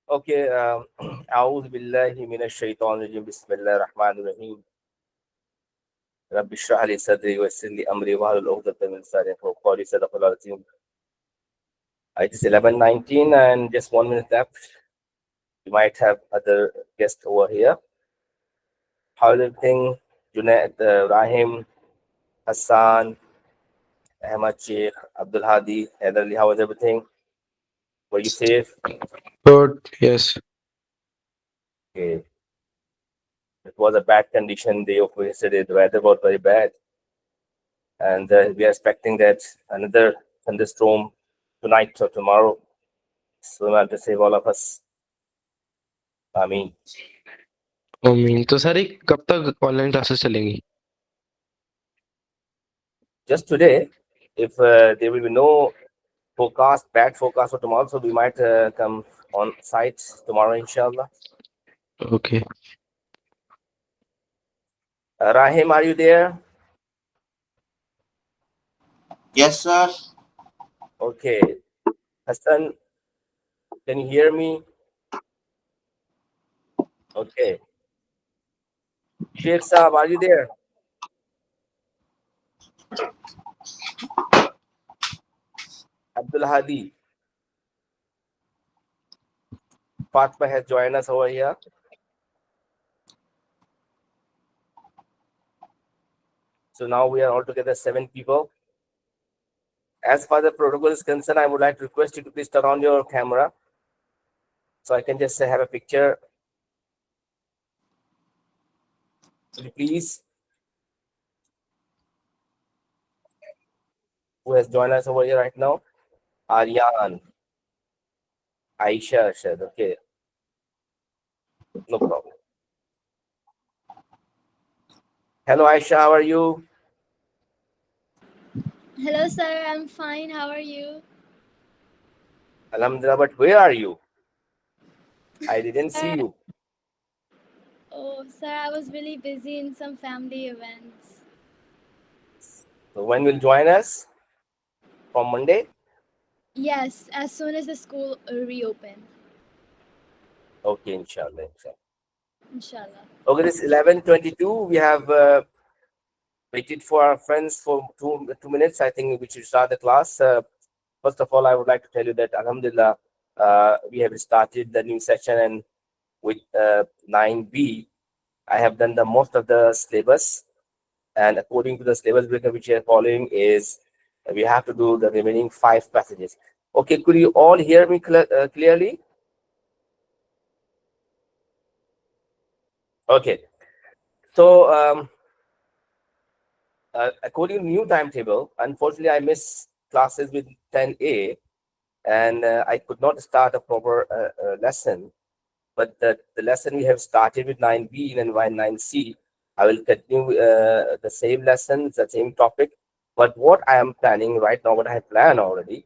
Okay, أعوذ بالله من الشيطان الرجيم بسم الله الرحمن الرحيم رب اشرح لي صدري ويسر لي أمري واحلل عقدة من لساني يفقهوا قولي صدق الله العظيم. It is 11:19 and just 1 minute left. We might have other guests over here. How is everything? Junaid, Rahim, Hassan, Ahmad Sheikh, Abdul Hadi, Heatherly, how was everything? Were you safe? Good, yes. Okay. It was a bad condition day of yesterday. The weather was very bad. And we are expecting that another thunderstorm tonight or tomorrow. So we have to save all of us. I mean, तो sir ये कब तक online classes चलेंगी? just today, if there will be no forecast, bad forecast for tomorrow, so we might come on site tomorrow, inshallah. Okay. Rahim, are you there? Yes, sir. Okay. Hassan, can you hear me? Okay. Sheikh Saab, are you there? Abdul Hadi. Fatma has joined us over here. So now we are altogether 7 people. As far as the protocol is concerned, I would like to request you to please turn on your camera so I can just have a picture. Will you please? Who has joined us over here right now? Aryan, Aisha, Arshad. Okay, no problem. Hello, Aisha. How are you? Hello, sir. I'm fine. How are you? Alhamdulillah. But where are you? I didn't see Sir, you. oh, sir, I was really busy in some family events. So when will you join us? From Monday? Yes, as soon as the school reopen. Okay, inshallah. Inshallah. Okay, this 11:22. We have waited for our friends for two minutes. I think we should start the class. First of all, I would like to tell you that Alhamdulillah, we have started the new session, and with 9B, I have done the most of the syllabus. And according to the syllabus breaker which we are following, is we have to do the remaining 5 passages. Okay, could you all hear me clearly? Okay, so according to new timetable, unfortunately, I missed classes with 10A, and I could not start a proper lesson. But the lesson we have started with 9B and 9C, I will continue the same lessons, the same topic. But what I am planning right now, what I have planned already,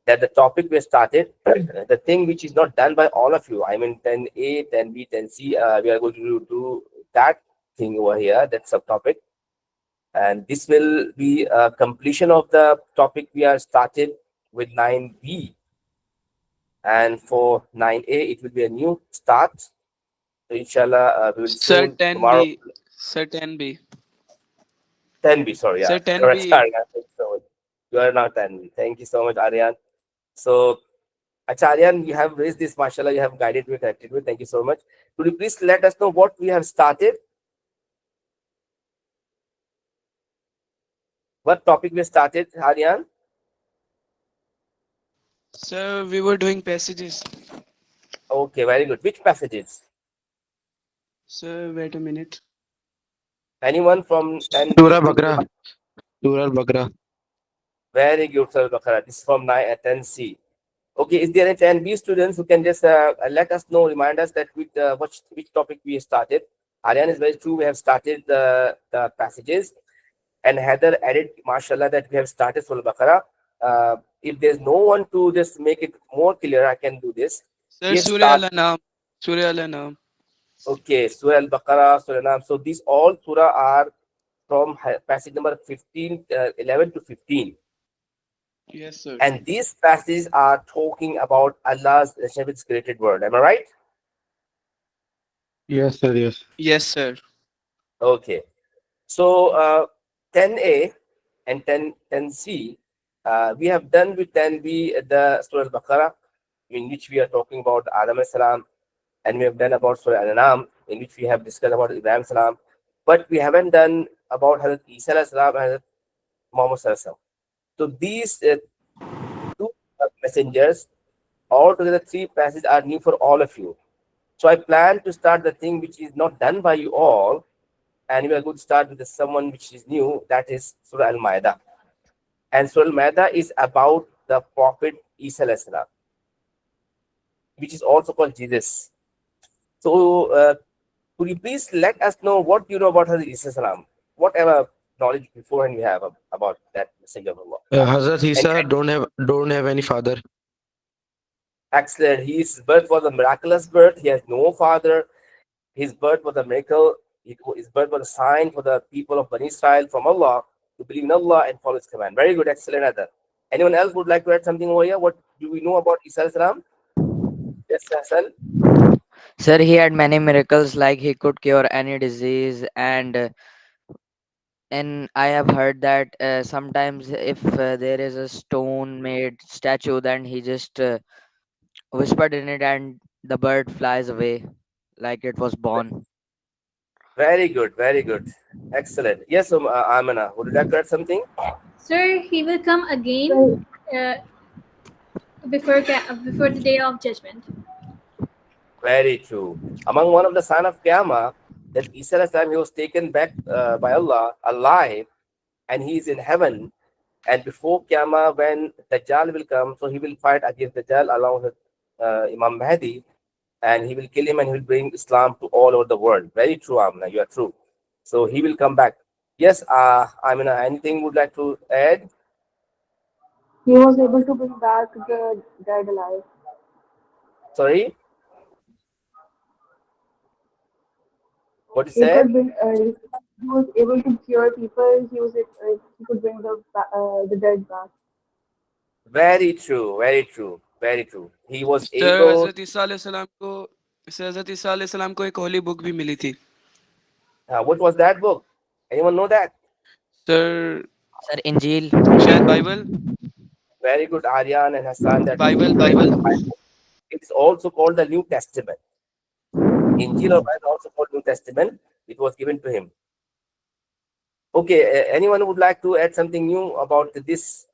that the topic we started, the thing which is not done by all of you, I mean 10A, 10B, 10C, we are going to do that thing over here, that subtopic. And this will be a completion of the topic we are started with 9B. And for 9A, it will be a new start. So inshallah, we will Sir soon tomorrow. 10B. Sir 10B. 10B, sorry, yeah, Sir correct. 10B. Aryan. Thank you so much. You are now 10B. Thank you so much, Aryan. So, Acharyan, you have raised this, mashallah, you have guided me, corrected me. Thank you so much. Could you please let us know what we have started? What topic we started, Aryan? Sir, we were doing passages. Okay, very good. Which passages? Sir, wait a minute. Anyone from 10B Surah could Bakra. Surah Bakra. very good, Sir Bakara. This is from 10C. Okay, is there any 10B students who can just let us know, remind us that which topic we started? Aryan is very true. We have started the passages, and Heather added, mashallah, that we have started Surah Bakara. If there's no one to just make it more clear, I can do this. Sir, We have Surah started. Al-Anam. Surah Al-Anam. Okay, Surah Al-Baqarah, Surah Nam. So these all surah are from passage number 15, 11 to 15. Yes, sir. And these passages are talking about Allah's relationship with created world. Am I right? Yes, sir. Yes. Yes, sir. Okay. So 10a and 10c, we have done with 10b the Surah Al-Baqarah, in which we are talking about Adam as salam, and we have done about Surah Al-Anam, in which we have discussed about Ibrahim salam, but we haven't done about Hazrat Isa alayhi salam and Hazrat Muhammad sallallahu alaihi wasallam. So these two messengers, altogether three passages are new for all of you. So I plan to start the thing which is not done by you all, and we are going to start with someone which is new, that is Surah Al-Ma'idah. And Surah Al-Ma'idah is about the Prophet Isa alayhi salam, which is also called Jesus. So could you please let us know what you know about Hazrat Isa salam? Whatever knowledge beforehand you have about that messenger of Allah. Hazrat And Isa don't have any father. excellent. His birth was a miraculous birth. He has no father. His birth was a miracle. His birth was a sign for the people of Bani Israel from Allah to believe in Allah and follow His command. Very good, excellent, Adar. Anyone else would like to add something over here? What do we know about Isa alayhi salam? Yes, Hassan. Sir, he had many miracles, like he could cure any disease, and I have heard that sometimes if there is a stone made statue, then he just whispered in it, and the bird flies away like it was born. Very good, very good. Excellent. Yes, Amina, would you like to add something? Sir, he will come again before the day of judgment. Very true. Among one of the sign of Qiyamah, that Isa alayhi salam, he was taken back by Allah alive, and he is in heaven. And before Qiyamah, when Dajjal will come, so he will fight against Dajjal along with Imam Mahdi, and he will kill him and he will bring Islam to all over the world. Very true, Amina. You are true. So he will come back. Yes, Amina, anything would like to add? He was able to bring back the dead alive. Sorry, what you He said? could bring. He was able to cure people. He could bring the dead back. Very true, very true, very true. He was sir able. हजरत ईसा अलैहि सलाम को sir हजरत ईसा अलैहि सलाम को एक Holi book भी मिली थी What was that book? Anyone know that? Sir Sir, Injil. शायद Bible Very good, Aryan and Hassan. That is Bible correct. Bible It's also called the New Testament. Injil or Bible also called New Testament. It was given to him. Okay, anyone would like to add something new about this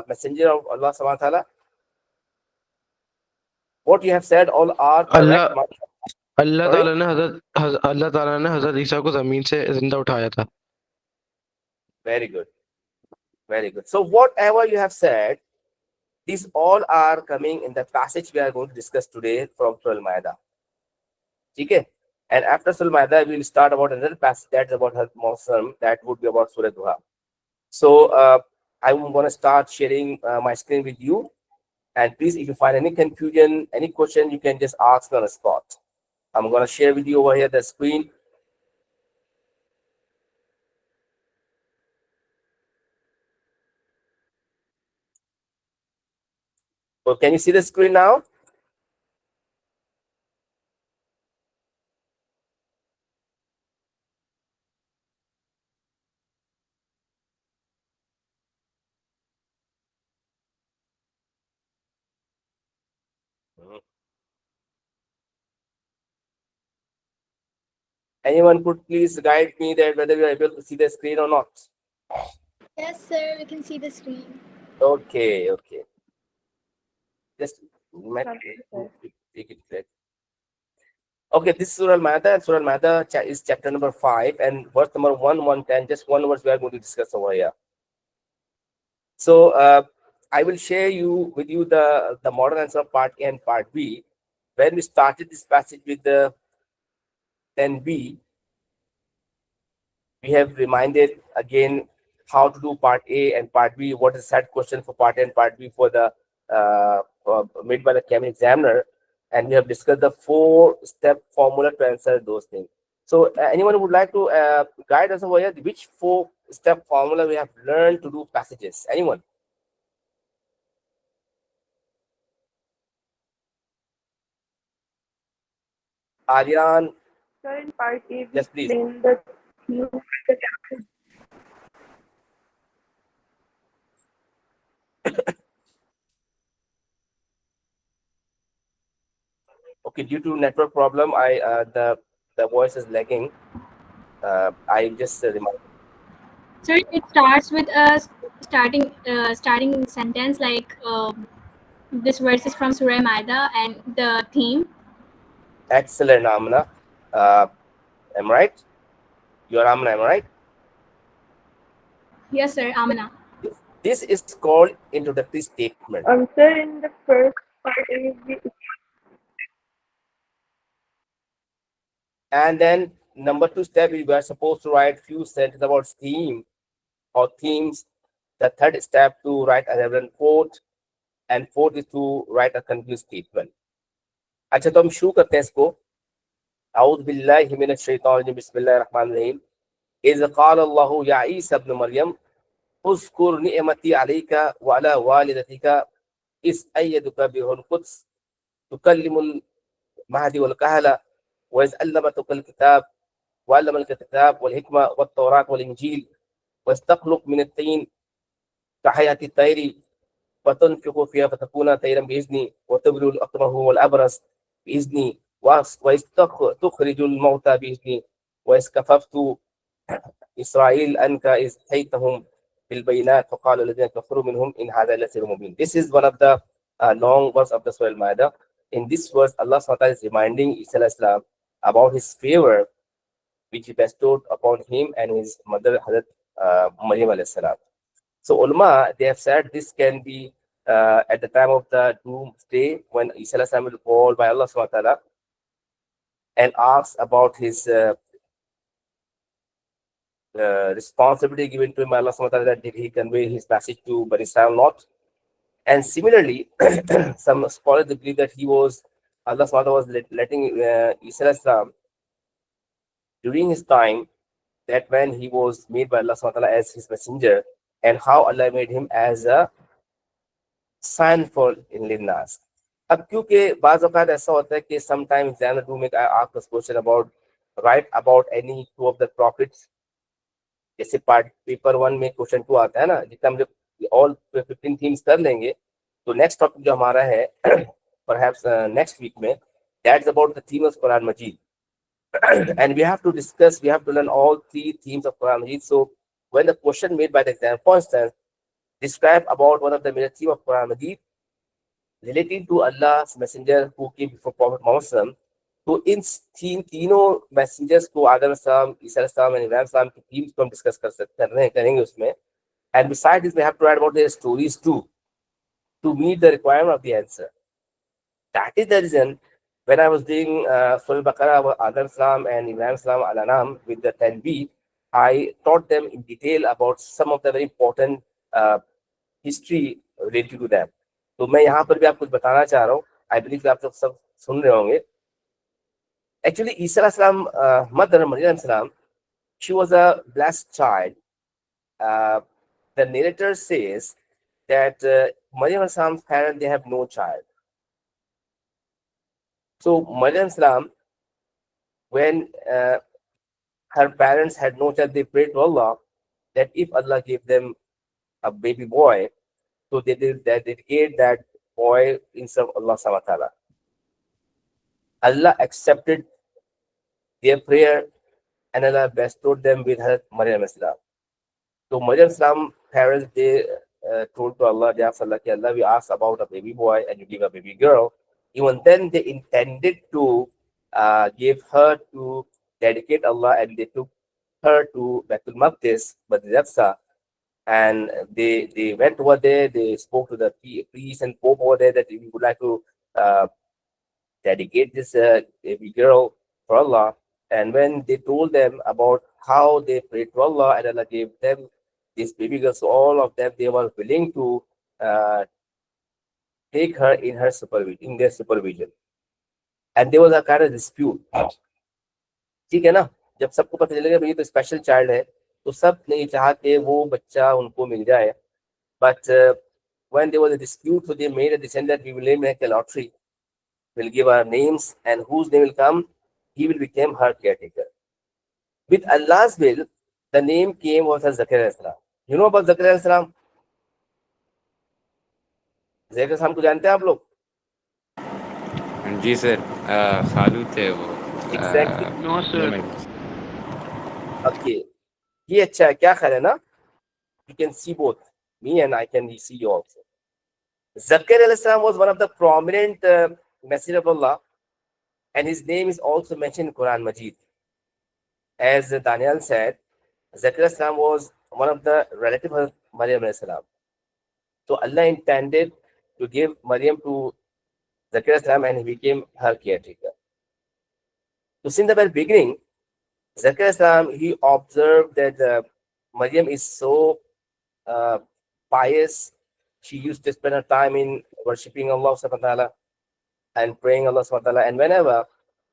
messenger of Allah subhanahu wa ta'ala? What you have said all are correct. Allah Sorry? अल्लाह ताला ने हजरत ईसा को जमीन से जिंदा उठाया था. Very good. Very good. So whatever you have said, these all are coming in the passage we are going to discuss today from Surah Al-Ma'idah. Okay? And after Surah Al-Ma'idah, we will start about another passage that's about Hazrat Muhammad, that would be about Surah Duha. So I'm going to start sharing my screen with you. And please, if you find any confusion, any question, you can just ask on the spot. I'm going to share with you over here the screen. So can you see the screen now? Anyone could please guide me that whether you are able to see the screen or not. Yes, sir, we can see the screen. Okay, okay. Just make it clear. Okay, this is Surah Al-Ma'idah, and Surah Al-Ma'idah is chapter number 5 and verse number 110. Just one verse we are going to discuss over here. So I will share with you the modern answer of part A and part B. When we started this passage with the 10b, we have reminded again how to do part A and part B. What is set question for part A and part B for the made by the Cambridge examiner, and we have discussed the 4-step formula to answer those things. So anyone would like to guide us over here? Which 4-step formula we have learned to do passages? Anyone? Aryan, Sir, in part A, we yes, please. explained the theme of the chapter. Okay, due to network problem, the voice is lagging. I just remind. Sir, it starts with a starting sentence like this verse is from Surah Maida and the theme. Excellent, Amna. Am I right? You're Amna, am I right? Yes, sir, Amana. This is called introductory statement. Sir, in the first part A, we And then number 2 step, we were supposed to write few sentences about theme or themes. The third step to write a relevant quote, and fourth is to write a conclusive statement. अच्छा तो हम शुरू करते हैं इसको. أعوذ بالله من الشيطان الرجيم بسم الله الرحمن الرحيم. إذ قال الله يا عيسى ابن مريم اذكر نعمتي عليك وعلى والدتك إذ أيدك بروح القدس تكلم المهدي والكهنة وإذ علمتك الكتاب وعلمك الكتاب والحكمة والتوراة والإنجيل واستخلق من الطين كحياة الطير فتنفخ فيها فتكون طيرا بإذني وتبرئ الأكمه والأبرص بإذني وتخرج الموتى بإذني وإذ كففت إسرائيل أنك إذ أتيتهم بالبينات فقال الذين كفروا منهم إن هذا إلا سحر مبين. This is one of the long verse of the Surah Al-Ma'idah. In this verse, Allah SWT is reminding Isa al-Islam about his favor which he bestowed upon him and his mother Hazrat Maryam al-Salam. So ulama, they have said this can be at the time of the doomsday when Isa al-Salam will be called by Allah SWT and ask about his responsibility given to him by Allah SWT, that did he convey his message to Bani Israel or not. And similarly, some scholars believe that he was, Allah SWT was letting Isa al-Salam during his time, that when he was made by Allah SWT as his messenger, and how Allah made him as a sign for in linnas. अब क्योंकि बाज़ औक़ात ऐसा होता है कि sometimes examiner do make ask this question about write about any two of the prophets. जैसे part paper 1 में क्वेश्चन 2 आता है ना, जितना हम जब ऑल 15 थीम्स कर लेंगे तो नेक्स्ट टॉपिक जो हमारा है perhaps next week में, that's about the theme of Quran Majid. And we have to discuss, we have to learn all 3 themes of Quran Majid. So when the question made by the exam, for instance, describe about one of the major themes of Quran Majid relating to Allah's messenger who came before Prophet Muhammad. तो इन तीनों messengers को आदम सलाम, ईसा अलैहिस्सलाम और इब्राहिम सलाम की themes को हम डिस्कस करेंगे उसमें. And besides this, we have to write about their stories too, to meet the requirement of the answer. That is the reason when I was doing Surah Al-Baqarah, Adam Salam and Ibrahim Salam al-Anam with the 10b, I taught them in detail about some of the very important history related to them. तो मैं यहाँ पर भी आपको बताना चाह रहा हूँ. I believe आप सब सुन रहे होंगे. Actually, Isa Salam, mother Maryam Salam, she was a blessed child. The narrator says that Maryam Salam's parents, they have no child. So Maryam Salam, when her parents had no child, they prayed to Allah that if Allah gave them a baby boy, so they dedicate that boy instead of Allah subhanahu wa ta'ala. Allah accepted their prayer and Allah bestowed them with her Maryam Salam. So Maryam Salam parents, they told to Allah, they asked Allah, Allah, we asked about a baby boy and you give a baby girl. Even then they intended to give her to dedicate Allah, and they took her to Baitul Maqdis, but and they went over there, they spoke to the priest and pope over there that we would like to dedicate this baby girl for Allah. And when they told them about how they prayed to Allah and Allah gave them this baby girl, so all of them, they were willing to take her in their supervision. And there was a kind of dispute. ठीक है ना, जब सबको पता चलेगा भाई ये तो स्पेशल चाइल्ड है, तो सब नहीं चाहा कि वो बच्चा उनको मिल जाए. But when there was a dispute, so they made a decision that we will name like a lottery. We'll give our names, and whose name will come, he will become her caretaker. With Allah's will, the name came was as Zakaria alayhi salam. You know about Zakaria alayhi salam? Zakaria salam को जानते हैं आप लोग? जी sir, खालू थे वो। Exactly. No, sir. Okay. ये अच्छा है, क्या ख्याल है ना? You can see both me and I can see you also. Zakaria alayhi salam was one of the prominent Messenger of Allah, and his name is also mentioned in Quran Majid. As Daniel said, Zakaria alayhi salam was one of the relatives of Maryam alayhi salam. So Allah intended to give Maryam to Zakaria alayhi salam, and he became her caretaker. So since the very beginning, Zakaria alayhi salam, he observed that Maryam is so pious. She used to spend her time in worshipping Allah subhanahu wa ta'ala and praying Allah subhanahu wa ta'ala. And whenever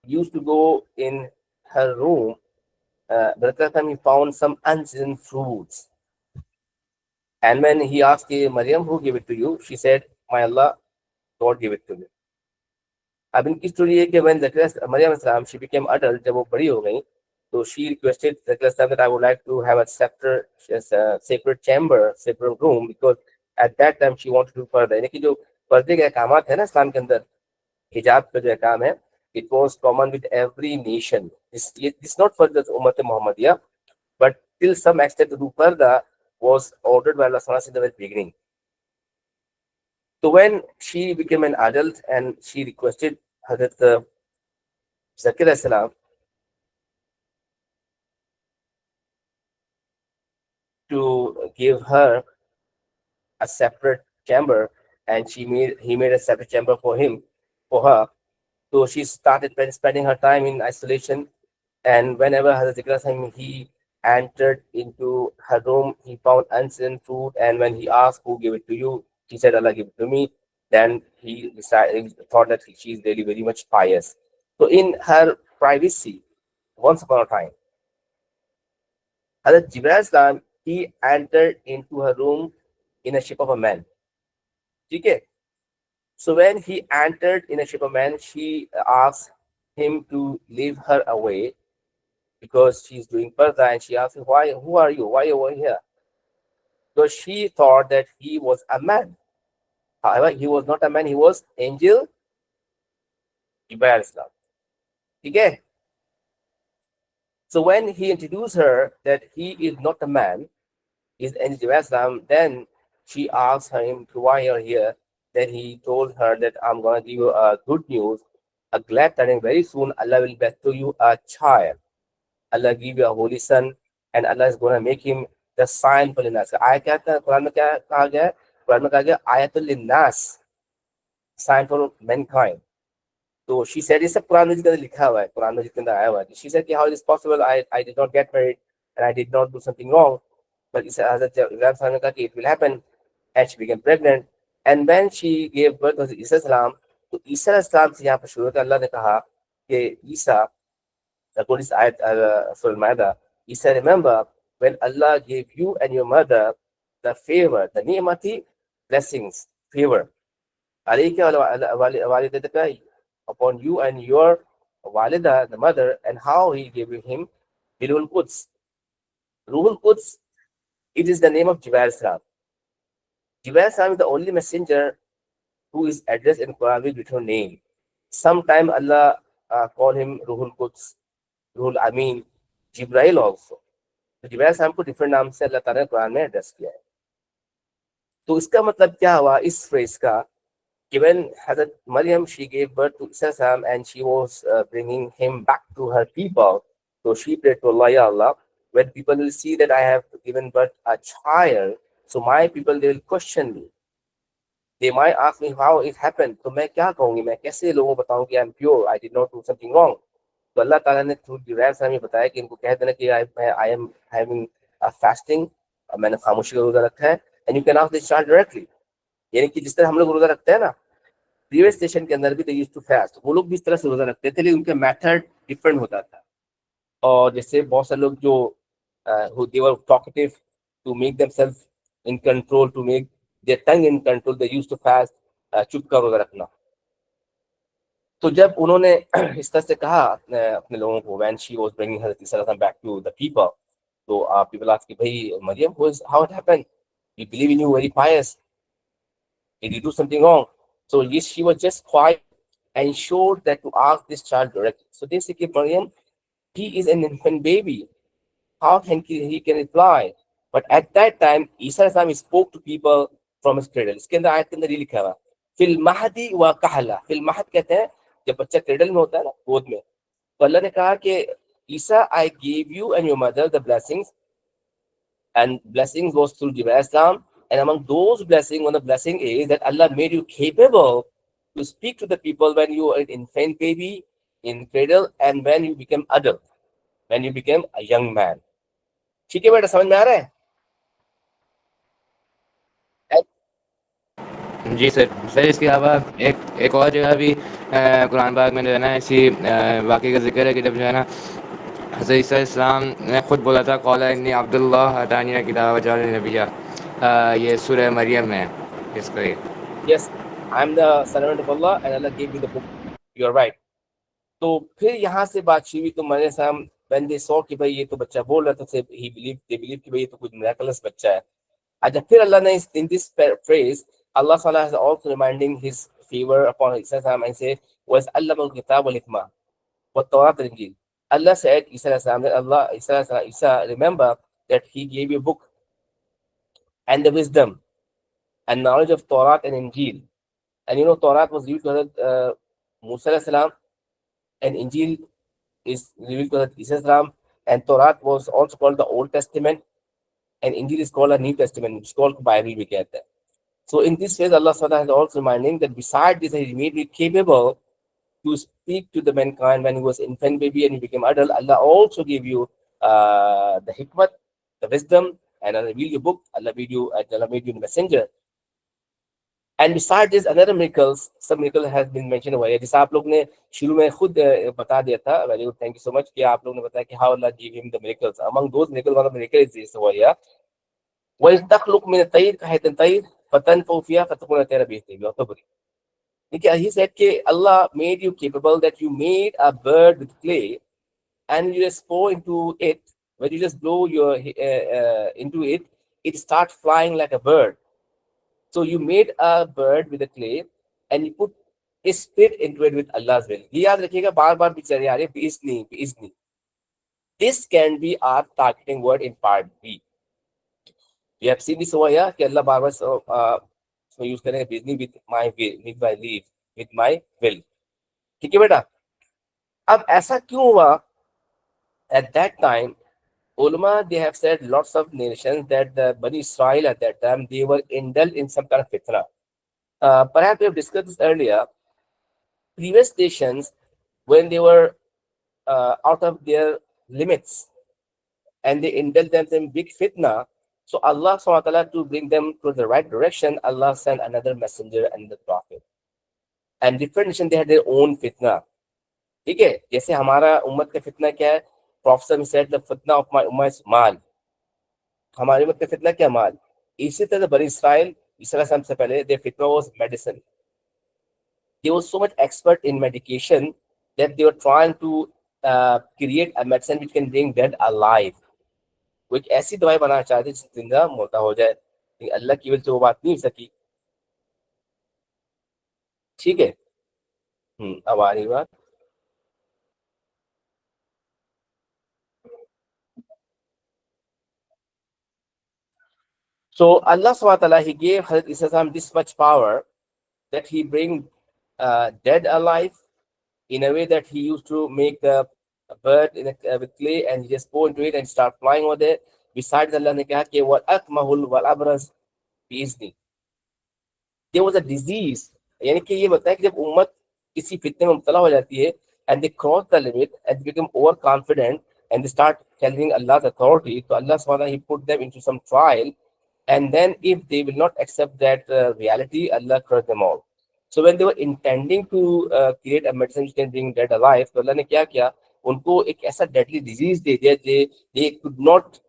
he used to go in her room, Zakaria time he found some unseen fruits. And when he asked Maryam, who gave it to you? She said, my Allah, God gave it to me. अब इनकी story है कि when Maryam Islam, she became adult, जब वो बड़ी हो गई, so she requested that I would like to have a sacred chamber, sacred room, because at that time she wanted to do पर्दा. यानी कि जो पर्दे के अहकामात है ना इस्लाम के अंदर, हिजाब का जो अहकाम है, it was common with every nation. This not for the Ummat Muhammadiyah, but till some extent to do parda was ordered by Allah Subhanahu in the very beginning. So when she became an adult and she requested Hazrat Zakaria salam to give her a separate chamber, and he made a separate chamber for her. So she started spending her time in isolation, and whenever Hazrat Zakaria salam he entered into her room, he found unseen food, and when he asked who gave it to you, she said Allah gave it to me. Then he thought that she is really very much pious. So in her privacy, once upon a time, Hazrat Jibreel salam he entered into her room in a shape of a man. Okay. So when he entered in a shape of a man, she asked him to leave her away because she's doing parda, and she asked him, why, who are you? Why are you over here? Because she thought that he was a man. However, he was not a man, he was angel Jibreel Islam. Okay. So when he introduced her that he is not a man, is angel Jibreel Islam, then she asked him to why you're here. Then he told her that I'm going to give you a good news, a glad tidings. Very soon Allah will bestow you a child. Allah give you a holy son, and Allah is going to make him the sign for linnas. आयत क्या था कुरान में, क्या कहा गया है? कुरान में कहा गया आयतुल लिन्नास, sign for mankind. So she said, इस सब कुरान में जितना लिखा हुआ है, कुरान में जितना आया हुआ है. She said, how is this possible? I did not get married and I did not do something wrong. But Hazrat Ibrahim salam ने कहा कि it will happen, and she became pregnant. And when she gave birth to Isa salam, तो ईसा salam से यहाँ पर शुरू होता है. अल्लाह ने कहा कि ईसा, according to ayat Surah Al-Ma'idah, he said, remember when Allah gave you and your mother the favor, the ni'mati, blessings, favor, alayka walidataka, upon you and your walida, the mother, and how he gave him Ruhul Quds. Ruhul Quds, it is the name of Jibreel salam. Jibreel salam is the only messenger who is addressed in Quran with her name. Sometime Allah call him Ruhul Quds, Ruhul Amin, Jibreel also. तो जिब्राइल साहब को different नाम से अल्लाह ताला ने कुरान में address किया है. तो इसका मतलब क्या हुआ इस फ्रेज का कि when Hazrat Maryam she gave birth to Isa salam and she was bringing him back to her people, so she prayed to Allah, Ya Allah, when people will see that I have given birth a child, so my people they will question me. They might ask me how it happened. तो मैं क्या कहूँगी, मैं कैसे लोगों को बताऊँ कि I'm pure, I did not do something wrong. तो अल्लाह ताला ने थ्रू जिब्राइल साहब में बताया कि इनको कह देना कि I am having a fasting, मैंने खामोशी का रोजा रखा है, and you can ask this child directly. यानी कि जिस तरह हम लोग रोजा रखते हैं ना, प्रीवियस स्टेशन के अंदर भी they used to fast, वो लोग भी इस तरह से रोजा रखते थे, लेकिन उनका मेथड डिफरेंट होता था. और जैसे बहुत सारे लोग जो they were talkative, to make themselves in control, to make their tongue in control, they used to fast, चुप का रोजा रखना. तो जब उन्होंने इस तरह से कहा अपने लोगों को, when she was bringing Hazrat Isa alaihi salam back to the people, तो people asked कि भाई Maryam, how it happened? We believe in you, very pious. Did you do something wrong? So yes, she was just quiet and showed that to ask this child directly. So they say, Maryam, he is an infant baby. How can he can reply? But at that time, Isa alaihi salam spoke to people from his cradle. इसके अंदर आयत के अंदर ये लिखा हुआ fill Mahdi व कहला. फिल महद कहते हैं जब बच्चा क्रेडल में होता है ना, गोद में. तो अल्लाह ने कहा कि ईसा, I gave you and your mother the blessings, and blessings was through Jibreel Islam. And among those blessings, one of the blessing is that Allah made you capable to speak to the people when you are an infant baby in cradle and when you become adult, when you become a young man. ठीक है बेटा, समझ में आ रहा है? जी sir इसके अलावा एक और जगह भी कुरान पाक में जो है ना इसी वाक़े का जिक्र है कि जब जो है ना हज़रत ईसा इस्लाम ने खुद बोला था कौला इन्नी अब्दुल्लाह अतानी किताब वजअलनी नबिय्या. ये सूरह मरियम में इसको ये. Yes, I am the servant of Allah and Allah gave me the book. You are right. तो फिर यहाँ से बात हुई तो मरियम साहब when they saw कि भाई ये तो बच्चा बोल रहा था, they believed कि भाई ये तो कुछ miraculous बच्चा है. अच्छा, फिर अल्लाह ने in this phrase, Allah Ta'ala is also reminding His favor upon Isa and say, "Was Allah al-kitab wal-hikmah, wa Tawrat al-Injil." Allah said, Isa, remember that He gave you a book and the wisdom and knowledge of Torah and Injil. And you know, Torah was revealed to Musa alayhi salam, and Injil is revealed to Isa salam, and Torah was also called the Old Testament, and Injil is called a New Testament, which is called Bible. We get that. So in this way, Allah Subhanahu is also reminding that beside this, He made me capable to speak to the mankind when He was infant baby and He became adult. Allah also gave you the hikmat, the wisdom, and Allah revealed your book. Allah made you the messenger. And besides this, another miracles, some miracle has been mentioned over here. जिसे आप लोग ने शुरू में खुद बता दिया था. Very good, thank you so much कि आप लोग ने बताया कि how Allah gave him the miracles. Among those miracles, one of the miracles is this over here. وَإِذْ تَخْلُقُ مِنَ الطَّيْرِ كَهَيْئَةِ الطَّيْرِ فَتَنْفُخُ فِيهَا فَتَكُونُ طَيْرًا بِإِذْنِهِ وَتَبْرِقُ. He said कि Allah made you capable that you made a bird with clay and you just pour into it. When you just blow your into it, it starts flying like a bird. So you made a bird with a clay and you put a spirit into it with Allah's will. ये याद रखिएगा, बार बार picture आ रही है बिइज़्नी. This can be our targeting word in part B. We have seen this over here कि अल्लाह बार बार so use करेंगे बिइज़्नी with my will, with my leave, with my will. ठीक है बेटा? अब ऐसा क्यों हुआ? At that time, ulama, they have said lots of nations that the Bani Israel at that time, they were indulged in some kind of fitna. Perhaps we have discussed this earlier. Previous nations, when they were out of their limits and they indulged them in big fitna, so Allah subhanahu wa ta'ala, to bring them to the right direction, Allah sent another messenger and the prophet. And different nations, they had their own fitna. ठीक है, जैसे हमारा उम्मत का फितना क्या है? Prophet said the fitna of my ummah is mal. हमारी उम्मत का फितना क्या? माल. इसी तरह बनी इसराइल, ईसा से पहले, their fitna was medicine. They were so much expert in medication that they were trying to create a medicine which can bring dead alive. वो एक ऐसी दवाई बनाना चाहते जिससे जिंदा मुर्दा हो जाए, लेकिन अल्लाह की वजह से वो बात नहीं हो सकी. ठीक है, अब आ रही बात. So Allah subhanahu wa ta'ala, He gave Hazrat Isa this much power that He bring dead alive in a way that He used to make a bird with clay and He just pour into it and start flying over there. Besides, Allah ne kaha ki wal akmahul wal abras biizni. There was a disease. यानी कि ये बताया कि जब उम्मत किसी फितने में मुब्तला हो जाती है and they cross the limit and they become overconfident and they start challenging Allah's authority, so Allah subhanahu wa ta'ala, He put them into some trial. And then if they will not accept that reality, Allah crushed them all. So when they were intending to create a medicine which can bring dead alive, तो Allah ने क्या किया? उनको एक ऐसा deadly disease दे दिया, they could not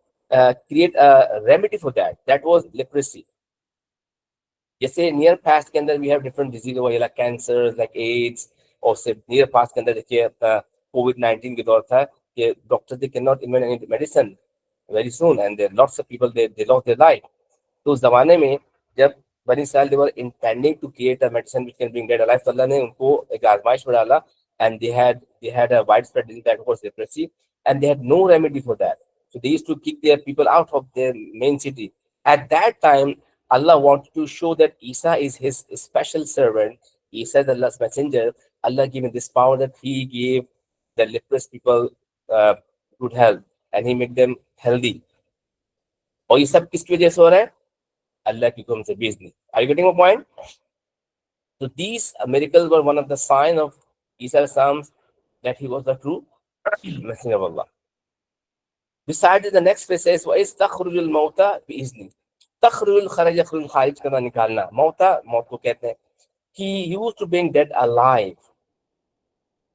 create a remedy for that. That was leprosy. जैसे near past के अंदर we have different diseases over here, like cancers, like AIDS, और उससे नियर पास के अंदर देखिए कोविड-19 के दौर था कि doctor they can not invent any medicine very soon and there lots of people they lost their life. तो उस जमाने में जब Bani Israel they were intending to create a medicine which can bring dead alive, तो Allah ने उनको एक आजमाइश में डाला and they had a widespread disease that was leprosy and they had no remedy for that. So they used to kick their people out of their main city. At that time, Allah wanted to show that Isa is his special servant. Isa is Allah's messenger. Allah gave him this power that he gave the leprous people good health and he made them healthy. और ये सब किसकी वजह से हो रहा है? अल्लाह की हुक्म से बेइज्जती। Are you getting my point? So these miracles were one of the sign of Isa Psalms that he was the true messenger of Allah. Besides, the next phrase says, وَإِذْ تَخْرُجُ الْمَوْتَى بِإِذْنِي. تَخْرُجُ الْخَرَجَ يَخْرُجُ الْخَارِج करना निकालना। मौत को कहते हैं। He used to bring dead alive.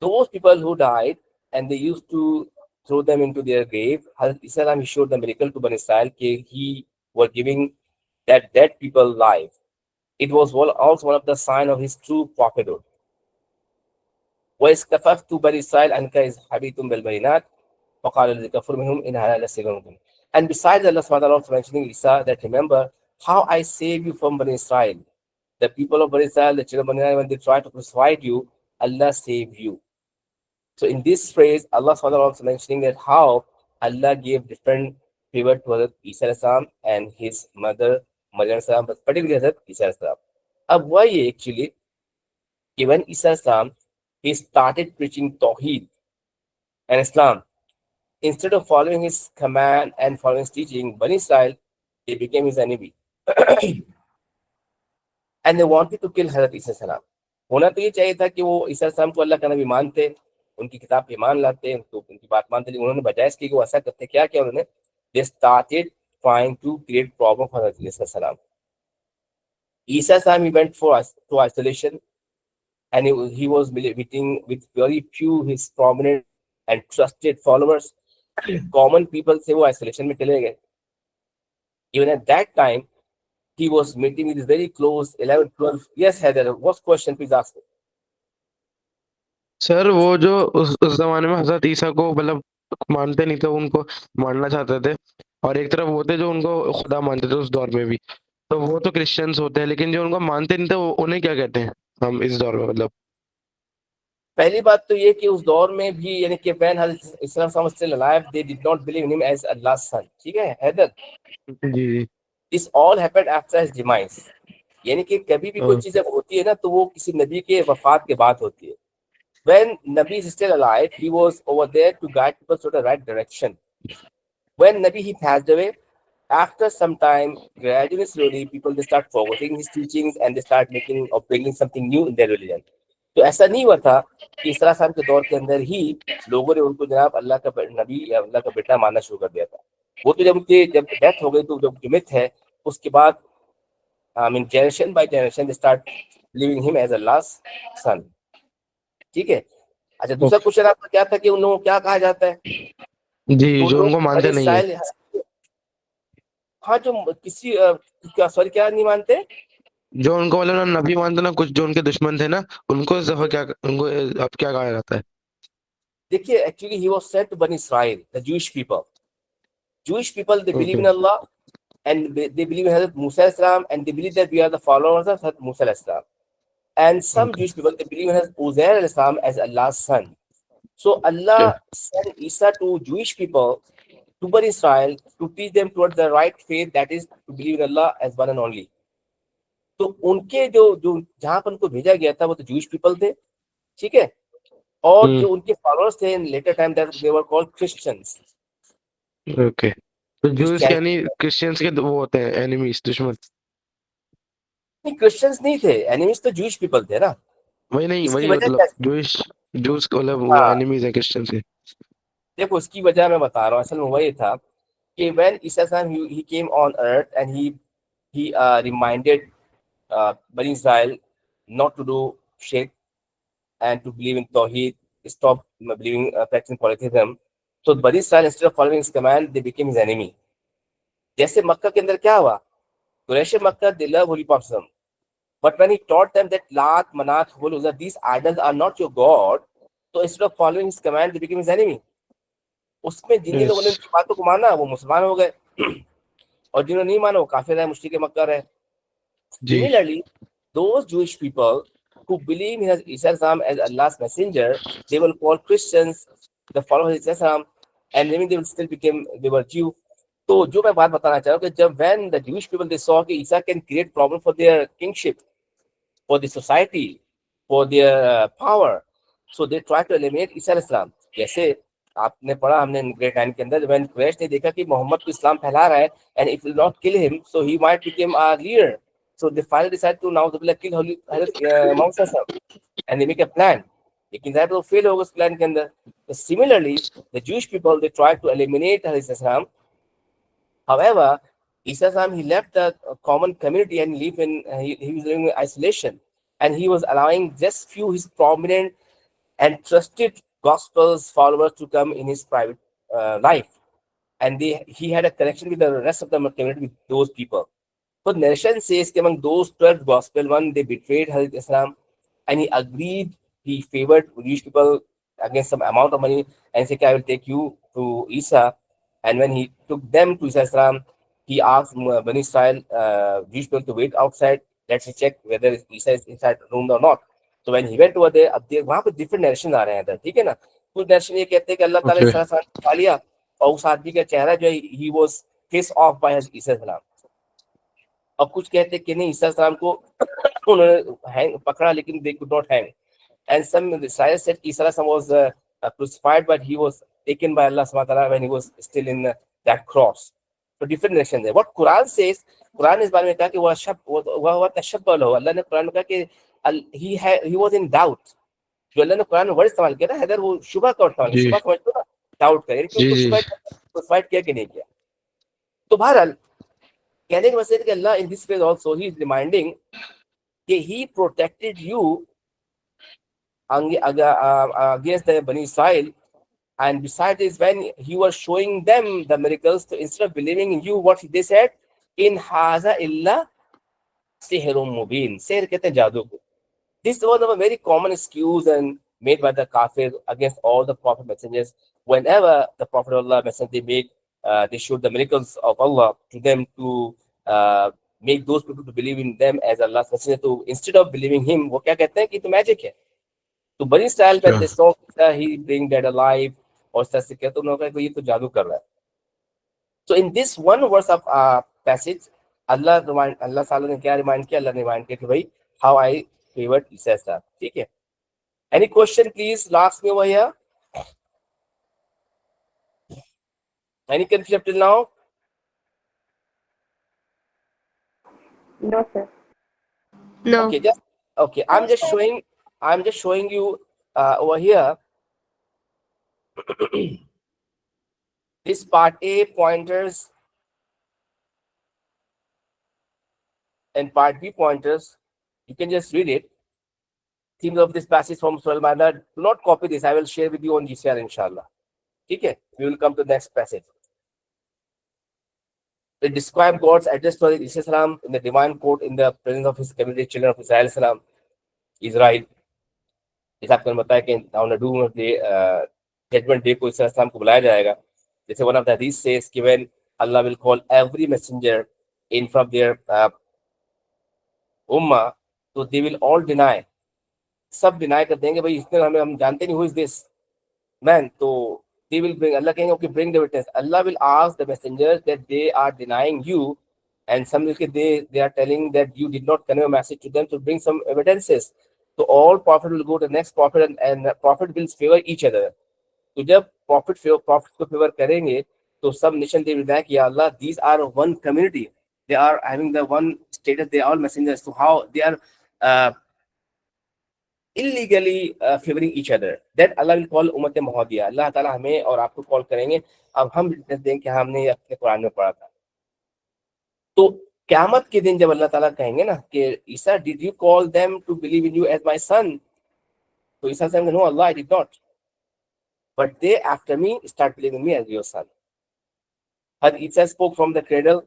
Those people who died and they used to throw them into their grave. Hazrat Isa he showed the miracle to Bani Israel that he was giving that dead people life. It was also one of the signs of his true prophethood. وَإِسْكَفَفْتُ بَنِي إِسْرَائِيلَ أَنْكَ إِذْ حَبِيتُمْ بِالْبَيِّنَاتِ فَقَالَ الَّذِي كَفَرَ مِنْهُمْ إِنْ هَذَا لَسِحْرٌ مُبِينٌ. And besides, Allah subhanahu wa ta'ala also mentioning Isa that remember how I saved you from Bani Israel. The people of Bani Israel, the children of Bani Israel, when they tried to crucify you, Allah saved you. So in this phrase, Allah subhanahu wa ta'ala also mentioning that how Allah gave different favor to Hazrat Isa alayhi salam and his mother Maryam alayhi salam, but particularly Hazrat Isa alayhi salam. Ab why actually, when Isa alayhi salam, he started preaching Tawheed and Islam. Instead of following his command and following his teaching, Bani Israel, they became his enemy. And they wanted to kill Hazrat Isa salam. होना तो ये चाहिए था कि वो ईसा सलाम को अल्लाह का नबी मानते, उनकी किताब पे ईमान लाते, तो उनकी बात मानते, लेकिन उन्होंने बजाय इसके कि वो ऐसा करते, क्या किया उन्होंने? They started trying to create problem for Hazrat Isa salam. Isa salam, he went to isolation and he was meeting with very few his prominent and trusted followers. Common people से वो isolation में चले गए. Even at that time, he was meeting with his very close 11, 12. Yes, Heather, what's question? Please ask. Sir वो जो उस जमाने में हजरत ईसा को मतलब मानते नहीं थे, उनको मानना चाहते थे, और एक तरफ वो थे जो उनको खुदा मानते थे उस दौर में भी, तो वो तो क्रिश्चियंस होते हैं, लेकिन जो उनको मानते नहीं थे उन्हें क्या कहते हैं हम इस दौर में? मतलब पहली बात तो ये कि उस दौर में भी यानी कि when Hazrat Isa was still alive, they did not believe in him as Allah's son. ठीक है हैदर? जी। This all happened after his demise. यानी कि कभी भी कोई चीज जब होती है ना तो वो किसी नबी के वफात के बाद होती है. When Nabi is still alive, he was over there to guide people to the right direction. When Nabi he passed away, after some time, gradually, slowly, people they start forgetting his teachings and they start making or bringing something new in their religion. तो ऐसा नहीं हुआ था कि इस साल के दौर के अंदर ही लोगों ने उनको जनाब अल्लाह का नबी या अल्लाह का बेटा मानना शुरू कर दिया था. वो तो जब डेथ हो गई तो जो मिथ है उसके बाद I mean generation by generation they start believing him as Allah's son. ठीक है. अच्छा दूसरा क्वेश्चन आपका क्या था कि उन लोगों को क्या कहा जाता है? जी, जो उनको मानते नहीं है. हाँ, जो किसी सॉरी क्या नहीं मानते, जो उनको मतलब ना नबी मानते ना कुछ जो उनके दुश्मन थे ना, उनको इस दफा क्या उनको अब क्या कहा जाता है? देखिए actually he was sent to बनी Israel, the Jewish people they believe in Allah and they believe in Hazrat Musa alayhi salam and they believe that we are the followers of Hazrat Musa alayhi salam. And some Jewish people they believe in Hazrat Uzair alayhi salam as Allah's son. So Allah sent Isa to Jewish people, to Bani Israel, to teach them towards the right faith, that is to believe in Allah as one and only. तो उनके जो जहां पर उनको भेजा गया था वो तो Jewish people थे, ठीक है, और जो उनके फॉलोअर्स थे in later time that they were called Christians. Okay, तो ज्यूस यानी क्रिश्चियंस के वो होते हैं एनिमीज, दुश्मन. नहीं, क्रिश्चियंस नहीं थे, एनिमीज तो Jewish people थे ना. वही नहीं, वही मतलब ज्यूस को मतलब वो एनिमीज है क्रिश्चियंस के. देखो इसकी वजह मैं बता रहा हूँ, असल में वही था कि when Isa he came on earth and he reminded Bani Israel not to do shirk and to believe in Tawheed, stop believing practicing polytheism. So Bani Israel instead of following his command they became his enemy. जैसे मक्का के अंदर क्या हुआ, कुरैश मक्का they love Holy Prophet, But when he taught them that Lat, Manat, Hubal, Uzza, these idols are not your God, so instead of following his command, they became his enemy. उसमें जिन लोगों ने Yes. उनकी बातों को माना वो मुसलमान हो गए और जिन्होंने नहीं माना वो काफिर है, मुश्रिक मक्का है. जी. Similarly, those Jewish people who believe in Isa as Allah's messenger, they will call Christians the followers of Isa, and maybe they will still become they were Jew. तो जो मैं बात बताना चाह रहा हूँ कि जब when the Jewish people they saw कि Isa can create problem for their kingship, for the society, for their power, so they try to eliminate Isa Islam. जैसे आपने पढ़ा हमने ग्रेड 9 के अंदर when Quraysh ने देखा कि मोहम्मद को इस्लाम फैला रहा है and if will not kill him, so he might become our leader. So they finally decided to now kill Holy Muhammad and they make a plan. लेकिन ज़ाहिर वो फेल होगा उस प्लान के अंदर. Similarly, the Jewish people they tried to eliminate Islam. However, Isa he left the common community and lived in he was living in isolation, and he was allowing just few his prominent and trusted Gospels followers to come in his private life, and he had a connection with the rest of the community with those people. So narration says that among those 12 Gospel, one they betrayed Hazrat Islam, and he agreed. He favored Jewish people against some amount of money and said, "I will take you to Isa." And when he took them to Isa Islam, he asked Bani Israel, Jewish people to wait outside. Let's check whether Isa is inside the room or not. So when he went over there, अब देख वहाँ पे different narrations आ रहे हैं इधर, ठीक है ना. कुछ narration ये कहते हैं कि अल्लाह ताला Okay. इसा आसान उठा लिया और उस आदमी का चेहरा जो है he was face off by his Isa Islam. और कुछ कहते हैं कि नहीं ईसा इस्लाम को उन्होंने हैंग पकड़ा लेकिन they could not hang. And some Israel said Isa was crucified, but he was taken by Allah subhanahu wa ta'ala when he was still in that cross. So different narrations there. What Quran says, Quran इस बारे में कहा कि वह तशब्बह लो. अल्लाह ने कुरान में कहा कि he was in doubt. जो अल्लाह ने कुरान में वर्ड इस्तेमाल किया ना हैदर वो शुबह का इस्तेमाल किया. जी. शुबह समझते हो ना, डाउट का, यानी कि जी, उनको जी. शुबह किया कि नहीं किया. तो बहरहाल कहने का मतलब है कि अल्लाह in this phase also he is reminding that he protected you against the Bani Israel, and besides this, when he was showing them the miracles, so instead of believing in you, what they said, in haza illa sihrun mubin. Sihr कहते हैं जादू को. This was a very common excuse and made by the kafir against all the prophet messengers. Whenever the prophet of Allah messenger they showed the miracles of Allah to them to make those people to believe in them as Allah's messenger. To instead of believing him, वो क्या कहते हैं कि तो magic है. तो बनी Israel when they saw he being dead alive और इस तरह से कहते उन्होंने कहा कि ये तो जादू कर रहा है. So in this one verse of passage, Allah ताला ने क्या रिमाइंड किया? अल्लाह ने रिमाइंड किया कि भाई how I favored Isa Islam. ठीक है. Any question please last me over here? Any confusion up till now? No, sir. No. Okay, just okay. I'm just showing you over here. This part A pointers and part B pointers. You can just read it. Themes of this passage from Surah Al-Ma'idah. Do not copy this. I will share with you on GCR, inshallah. Okay, we will come to the next passage. It describes God's address to Isa Salam in the divine court in the presence of his community, children of Israel Salam, Israel. जैसे आपको बताया कि on the doom of the judgment day को Isa Salam को बुलाया जाएगा. जैसे one of the hadith says कि when Allah will call every messenger in from their ummah, so they will all deny. सब deny कर देंगे भाई इसने हम जानते नहीं who is this man. तो they will bring, Allah कहेंगे okay bring the witness. Allah will ask the messengers that they are denying you, and some they are telling that you did not convey a message to them to bring some evidences. So all prophet will go to the next prophet and the prophet will favor each other. तो जब prophet को favor करेंगे तो सब nation they will deny कि या Allah these are one community, they are having the one status, they are all messengers. So how they are illegally favoring each other. Then Allah will call उम्मत मोहम्मदिया. अल्लाह ताला हमें और आपको call करेंगे. अब हम विटनेस दें कि हमने अपने कुरान में पढ़ा था. तो क़यामत के दिन जब अल्लाह ताला कहेंगे ना कि ईसा did you call them to believe in you as my son? तो ईसा कहेंगे no Allah I did not, but they after me start believing me as your son. Had Isa spoke from the cradle,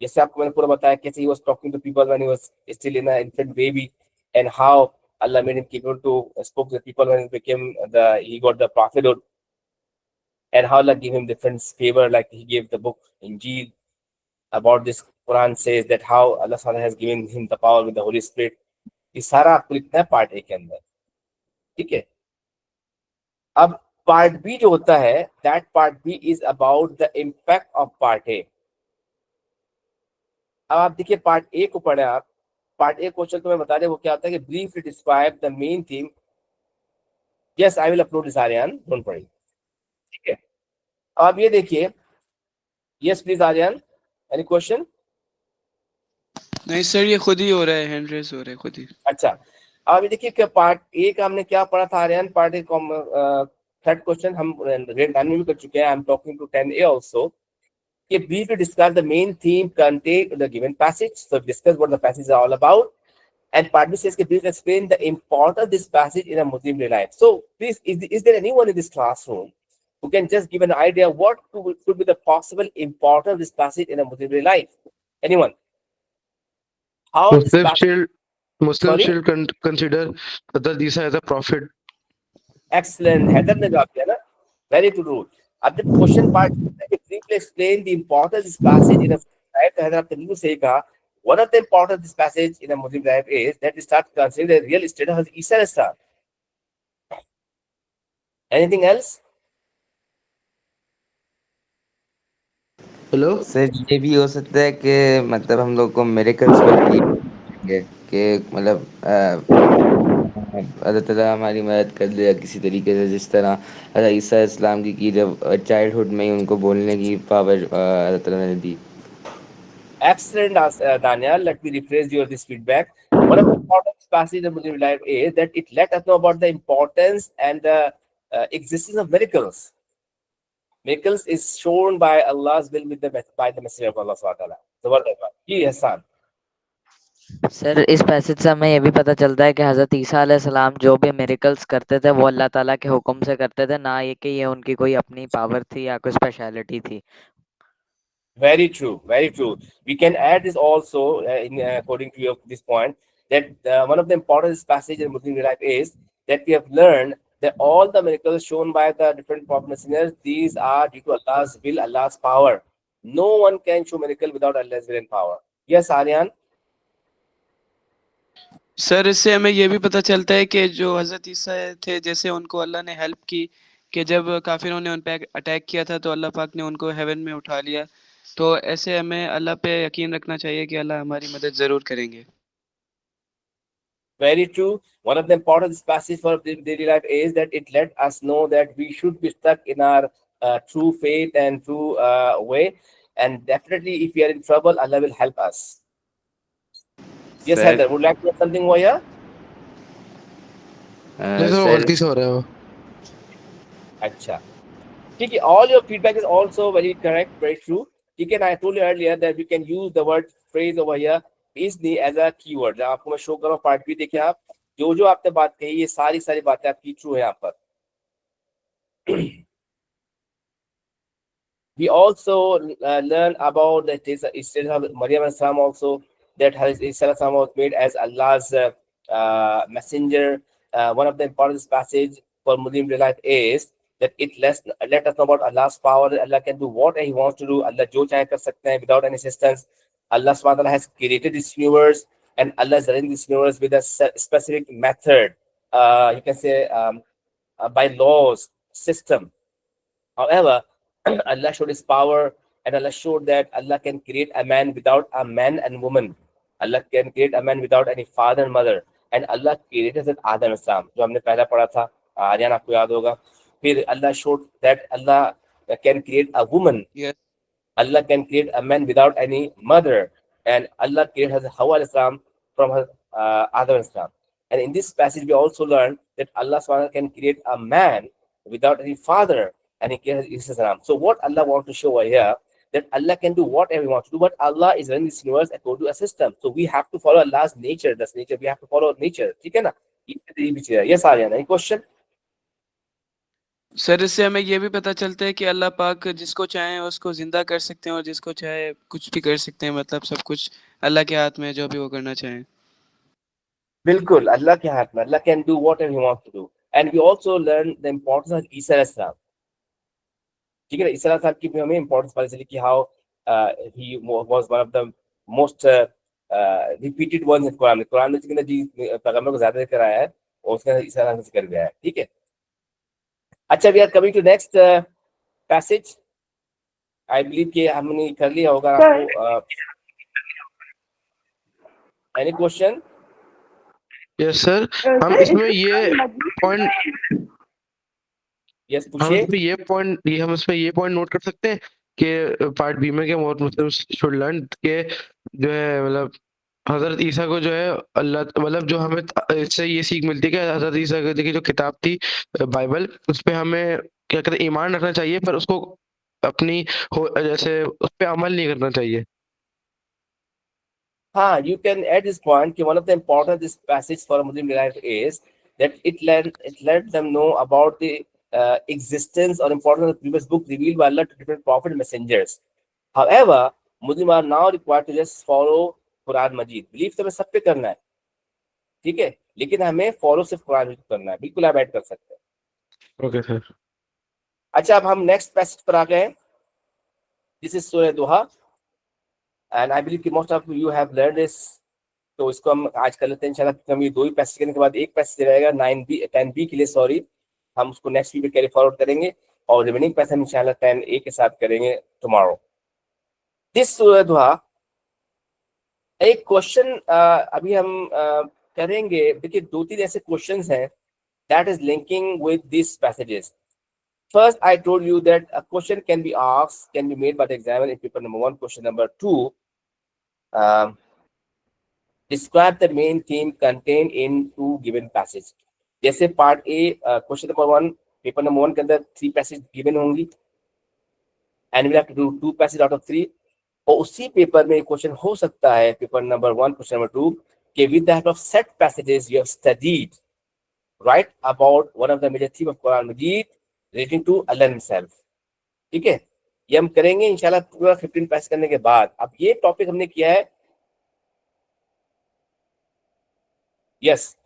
जैसे आपको मैंने पूरा बताया कैसे he was talking to people when he was still in an infant baby, and how Allah made him capable to spoke to the people when he became he got the prophethood, and how Allah gave him different favor, like he gave the book Injil. About this, Quran says that how Allah Subhanahu has given him the power with the Holy Spirit. ये सारा आपको लिखना है part A के अंदर, ठीक है। अब पार्ट बी जो होता है, that part B is about the impact of part A. अब आप देखिए पार्ट ए को पढ़े आप, पार्ट ए क्वेश्चन तो मैं बता दें वो क्या होता है कि briefly describe the main theme. Yes, I will upload this Aryan, don't worry, ठीक है। अब ये देखिए, yes please Aryan, any question? नहीं सर, ये खुद ही हो रहा है, हैंड रेस हो रहा है खुद ही। अच्छा, अब ये देखिए कि पार्ट ए का हमने क्या पढ़ा था Aryan, part A third question हम ग्रेड 9 में भी कर चुके हैं। I am talking to 10A also. कि briefly describe the main theme contained in the given passage. So discuss what the passage is all about. And part B says, please explain the importance of this passage in a Muslim life. So please, is there anyone in this classroom who can just give an idea what could be the possible importance of this passage in a Muslim life? Anyone? How this Muslim passage? still Muslims Sorry? still consider Hazrat Isa as a prophet. Excellent. Haider ने जवाब दिया ना, very good. अब जब question part briefly explain the importance of this passage in a Muslim life, तो हैदर आपने बिल्कुल सही कहा। One of the importance of this passage in a Muslim life is that we start considering the real state of Isa alayhi salam. Anything else? Hello sir ये भी हो सकता है कि मतलब हम लोग को मिरेकल्स पर believe करेंगे कि मतलब अल्लाह ताला हमारी मदद कर दे किसी तरीके से, जिस तरह हज़रत ईसा इस्लाम की जब चाइल्डहुड में ही उनको बोलने की पावर अल्लाह ताला ने दी। Excellent, Daniel. Let me rephrase your this feedback. One of the important passages of Muslim life is that it let us know about the importance and the existence of miracles. Miracles is shown by Allah's will with by the Messenger of Allah Subhanahu wa Taala. Zabardast. Ji Hassan. Sir इस passage से हमें ये भी पता चलता है कि हजरत ईसा अलैहिस्सलाम जो भी मिरेकल्स करते थे वो अल्लाह ताला के हुक्म से करते थे, ना ये कि ये उनकी कोई अपनी पावर थी या कोई स्पेशलिटी थी। Very true, very true. We can add this also according to this point, that one of the important passages in Muslim life is that we have learned that all the miracles shown by the different prophet messengers, these are due to Allah's will, Allah's power. No one can show miracle without Allah's will and power. Yes, Aryan. Sir इससे हमें ये भी पता चलता है कि जो हजरत ईसा थे, जैसे उनको अल्लाह ने हेल्प की कि जब काफिरों ने उन पे अटैक किया था तो अल्लाह पाक ने उनको हेवन में उठा लिया। तो ऐसे हमें अल्लाह पे यकीन रखना चाहिए कि अल्लाह हमारी मदद जरूर करेंगे। Very true. One of the important passages for daily life is that it let us know that we should be stuck in our true faith and true way. And definitely, if we are in trouble, Allah will help us. Yes, Sir. Heather, would you like to add something over here? नहीं sir, sir गलती से हो रहा है वो। Acha. Okay, all your feedback is also very correct, very true. Okay, I told you earlier that we can use the word phrase over here easily as a keyword. जब आपको मैं show कर रहा हूँ पार्ट भी देखिए आप, जो जो आपने बात कही ये सारी बातें आपकी ट्रू है यहाँ पर। We also learn about the instance of Maryam al-Salam also, that Isa al-Salam was made as Allah's messenger. One of the important passage for Muslim life is that it let us know about Allah's power. Allah can do what He wants to do. Allah jo chahe kar sakte hain without any assistance. Allah subhanahu wa ta'ala has created this universe, and Allah is running this universe with a specific method. You can say by laws, system. However, Allah showed His power, and Allah showed that Allah can create a man without a man and woman. Allah can create a man without any father and mother. And Allah created Adam Islam, जो हमने पहला पढ़ा था, आर्यन आपको याद होगा। फिर Allah showed that Allah can create a woman. Yes. Allah can create a man without any mother, and Allah created Hawa Islam from her Adam Islam. And in this passage, we also learn that Allah SWT can create a man without any father, and He created Isa Islam. So what Allah wants to show over here, that Allah can do whatever He wants to do, but Allah is running this universe according to a system. So we have to follow Allah's nature. That's nature. We have to follow nature. ठीक है ना? Yes, Aryan. Any question? Sir इससे हमें ये भी पता चलता है कि अल्लाह पाक जिसको चाहे उसको जिंदा कर सकते हैं और जिसको चाहे कुछ भी कर सकते हैं, मतलब सब कुछ अल्लाह के हाथ में है, जो भी वो करना चाहें। बिल्कुल अल्लाह के हाथ में, Allah can do whatever he wants to do. And we also learn the importance of ईसा अलैहिस्सलाम। ठीक है ना, ईसा अलैहिस्सलाम की भी हमें इंपॉर्टेंस पता चली कि how he was one of the most repeated ones in Quran. Quran में जितने जी पैगंबर को ज्यादा जिक्र आया है और उसके अंदर ईसा अलैहिस्सलाम का जिक्र गया है। ठीक है, अच्छा we are coming to next passage. I believe कि हमने कर लिया होगा आपको। Any question? यस सर, हम Sir, is इसमें this ये Quran Majid? पॉइंट यस हम पूछिए। इसमें ये पॉइंट नोट कर सकते हैं कि पार्ट बी में क्या मोहम्मद मुस्लिम शुड लर्न के जो है मतलब हजरत ईसा को जो है अल्लाह मतलब जो हमें इससे ये सीख मिलती है कि हजरत ईसा की जो किताब थी बाइबल, उस पे हमें क्या कहते हैं ईमान रखना चाहिए, पर उसको अपनी हो जैसे उस पे अमल नहीं करना चाहिए। हाँ, you can add this point कि one of the important of this passage for a Muslim life is that it let them know about the existence or importance of the previous book revealed by Allah to different prophet and messengers. However, Muslims are now required to just follow Quran Majid. Belief तो हमें सब पे करना है, ठीक है, लेकिन हमें फॉलो सिर्फ कुरान मजीद करना है। बिल्कुल आप ऐड कर सकते हैं। Okay sir. अच्छा, अब हम नेक्स्ट पैसेज पर आ गए हैं। दिस इज सूरह दुहा एंड आई बिलीव कि most of you have learn this. तो इसको हम आज कर लेते हैं इंशाल्लाह, क्योंकि हम ये दो ही पैसेज करने के बाद एक पैसेज रहेगा 9B 10B के लिए, सॉरी, हम उसको नेक्स्ट वीक में कैरी फॉरवर्ड करेंगे और रिमेनिंग पैसेज हम इंशाल्लाह 10A के साथ करेंगे टुमारो। दिस सूरह दुहा, एक क्वेश्चन अभी हम करेंगे। देखिए दो तीन ऐसे क्वेश्चंस हैं that is linking with these passages. First, I told you that a question can be asked, can be made by the examiner in paper number 1. Question number 2, describe the main theme contained in two given passage. जैसे part A question number 1 paper number 1 के अंदर 3 passage given होंगी and we have to do 2 passage out of 3। और उसी paper में question हो सकता है पेपर नंबर 1 क्वेश्चन नंबर 2 कि with the help of set passages you have studied, write about one of the major theme of Quran Majid relating to Allah himself. ठीक है, ये हम करेंगे इंशाल्लाह पूरा 15 पैसेज करने के बाद। अब ये टॉपिक हमने किया है, यस,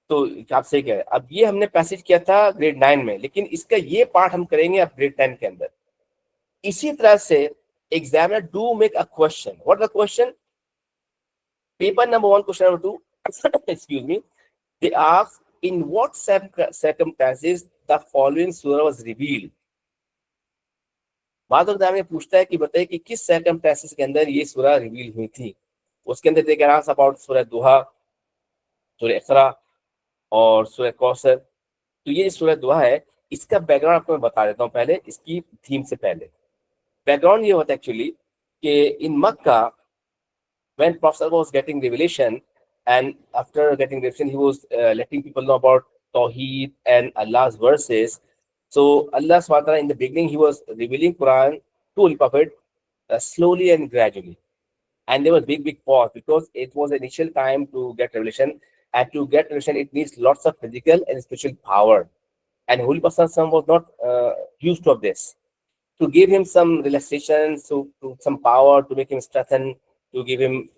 तो आप सही कह रहे हैं। अब ये हमने पैसेज किया था ग्रेड 9 में, लेकिन इसका ये पार्ट हम करेंगे अब ग्रेड 10 के अंदर। इसी तरह से examiner do make a question. What the question? Paper number 1 question number 2 excuse me, they ask in what circumstances the following surah was revealed. बाद एग्जाम में पूछता है कि बताइए कि किस सर्कमस्टेंसेस के अंदर ये सूरह रिवील हुई थी। उसके अंदर दे कह अबाउट सूरह दुहा, सूरह इकरा और सूरह कौसर। तो ये सूरह दुहा है, इसका बैकग्राउंड आपको मैं बता देता हूँ पहले, इसकी थीम से पहले। बैकग्राउंड ये होता है एक्चुअली कि इन मक्का when Prophet was getting revelation, and after getting revelation he was letting people know about Tawheed and Allah's verses. So Allah subhanahu wa ta'ala, in the beginning he was revealing Quran to Holy Prophet slowly and gradually, and there was big pause because it was the initial time to get revelation, and to get revelation it needs lots of physical and spiritual power, and Holy Prophet was not used to of this. To give him some relaxation, so to some power, to make him strengthen, to give him,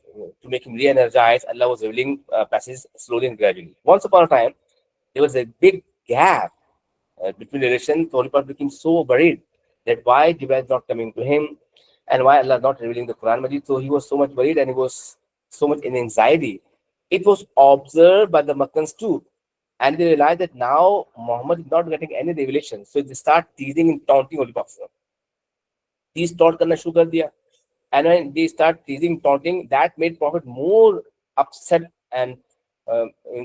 to make him re-energized, Allah was revealing passages slowly and gradually. Once upon a time, there was a big gap between revelation. The Holy Prophet became so worried that why Jibreel is not coming to him and why Allah is not revealing the Quran Majid. So he was so much worried and he was so much in anxiety. It was observed by the Makkans too. And they realized that now Muhammad is not getting any revelation. So they start teasing and taunting Holy Prophet. Tease taunt karna shuru kar diya. And when they start teasing, taunting, that made Prophet more upset, and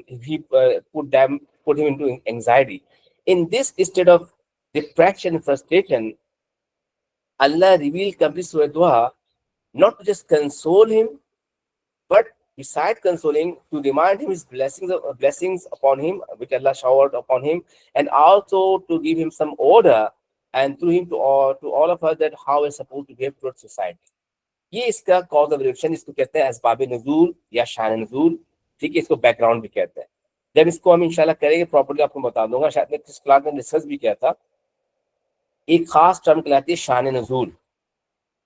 he put him into anxiety. In this state of depression and frustration, Allah revealed complete Surah Duha, not to just console him, but beside consoling, to remind him his blessings upon him, which Allah showered upon him, and also to give him some order, and through him to all of us that how we're supposed to behave towards society. ये इसका cause of relation, इसको कहते हैं असबाब नुज़ूल या शान नुज़ूल। ठीक है, इसको बैकग्राउंड भी कहते हैं। जब इसको हम इंशाल्लाह करेंगे प्रॉपर्ली आपको बता दूंगा, शायद मैं इस क्लास में डिस्कस भी किया था। एक खास टर्म कहलाती है शान नुज़ूल,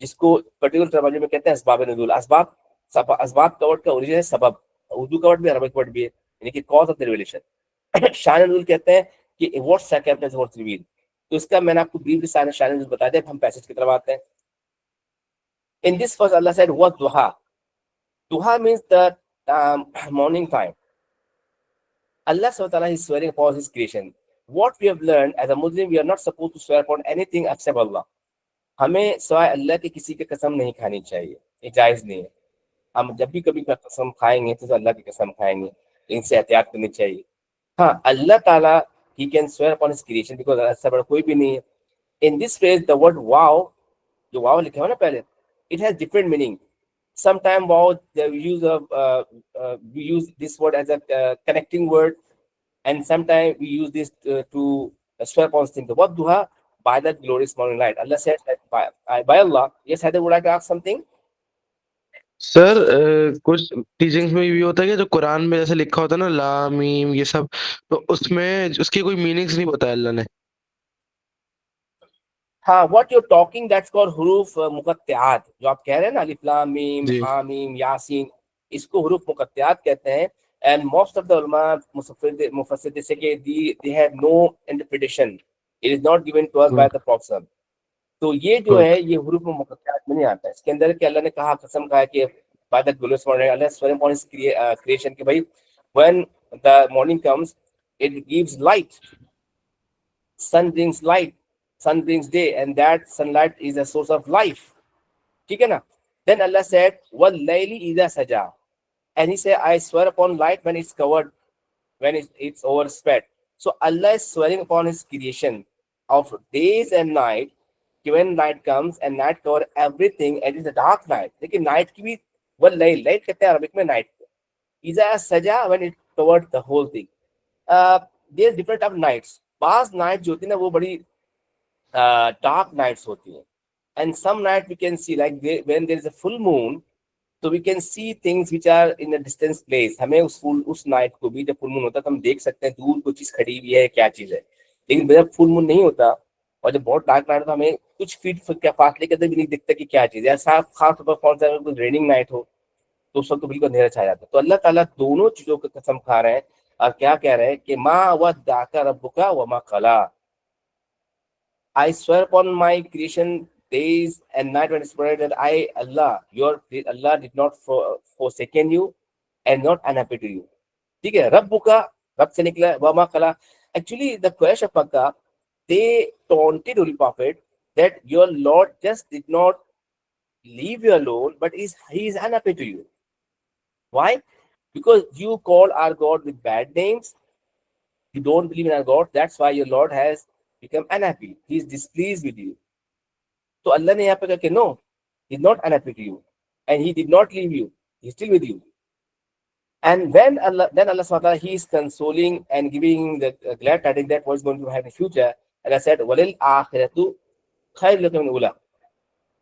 जिसको पर्टिकुलर तर्जुमे में कहते हैं असबाब नुज़ूल। असबाब का वर्ड का ओरिजिन है सबब, उर्दू का वर्ड भी अरबिक वर्ड भी है, यानी कि कॉज ऑफ द रिवलेशन। शान नुज़ूल कहते हैं कि व्हाट सर्कमस्टेंस व्हाट रिवील। तो इसका मैंने आपको ब्रीफली शान नुज़ूल बता दिया। हम पैसेज की तरफ आते हैं। In this verse Allah said what Duha. Duha means the morning time. Allah subhanahu wa ta'ala is swearing upon his creation. What we have learned as a Muslim, we are not supposed to swear upon anything except Allah. हमें सिवाय अल्लाह के किसी की कसम नहीं खानी चाहिए, ये जायज नहीं है। हम जब भी कभी कसम खाएंगे तो अल्लाह की कसम खाएंगे, इनसे एहतियात करनी चाहिए। हाँ, अल्लाह ताला he can swear upon his creation because अल्लाह से बड़ा कोई भी नहीं है। In this phrase, the word wow, जो wow लिखा हुआ ना पहले, it has different meaning. Sometimes wow, we use this word as a connecting word, and sometimes we use this to swear upon things. The word duha, by that glorious morning light. Allah says that by Allah. Yes, Heather, would like to ask something? Sir कुछ teachings में भी होता है कि जो कुरान में जैसे लिखा होता है ना ला मीम ये सब, तो उसमें उसकी कोई मीनिंग्स नहीं बताया अल्लाह ने। हाँ, what you're talking, that's called हुरूफ मुकत्तिआत। जो आप कह रहे हैं ना अलिफ लाम मीम जी। हा मीम यासीन, इसको हुरूफ मुकत्तिआत कहते हैं। And most of the ulama mufassir they say they have no interpretation. It is not given to us by the Prophet. तो ये जो है ये हुरूफ मुकत्तिआत में नहीं आता है। इसके अंदर कि अल्लाह ने कहा, कसम कहा कि by the glorious morning, Allah swearing upon his creation कि भाई when the morning comes it gives light, sun brings light, sun brings day, and that sunlight is a source of life. ठीक है ना? Then Allah said वल्लैलि इज़ा सजा, and he said I swear upon light when it's covered, when it's overspread. So Allah is swearing upon his creation of days and night, when night comes and night cover everything and it's a dark night. लेकिन night की भी वल्लैल, light कहते हैं Arabic में night को, इज़ा सजा when it covered the whole thing. There's different type of nights. बाज night जो होती है ना वो बड़ी डार्क नाइट्स होती हैं, and some night we can see like when there is a full moon, so we can see things which are in a distant place. हमें उस नाइट को भी जब फुल मून होता है तो हम देख सकते हैं दूर कोई चीज खड़ी हुई है, क्या चीज है। लेकिन जब फुल मून नहीं होता और जब बहुत डार्क नाइट होता है हमें कुछ फीट के फासले के अंदर भी नहीं दिखता कि क्या चीज है। साफ खास तौर पर कौन सा कुछ रेनिंग नाइट हो तो उस वक्त तो बिल्कुल अंधेरा छा जाता है। तो अल्लाह ताला दोनों चीजों की कसम खा रहे हैं और क्या कह रहे हैं कि मा वद्दाका रब्बुका व मा कला। I swear upon my creation days and night when it's spread that I, Allah, Allah did not forsaken you and not unhappy to you. ठीक है, रब्बुका, रब से निकला, वमा कला। Actually, the Quraysh of Makkah, they taunted Holy Prophet that your Lord just did not leave you alone, but he is unhappy to you. Why? Because you call our God with bad names. You don't believe in our God. That's why your Lord has become unhappy. He is displeased with you. So Allah ने यहाँ पे कहा कि no, he is not unhappy to you, and he did not leave you. He is still with you. And then Allah subhanahu wa ta'ala, he is consoling and giving the glad tidings that what is going to happen in the future. And I said, walil akhiratu khayr lakum min ula.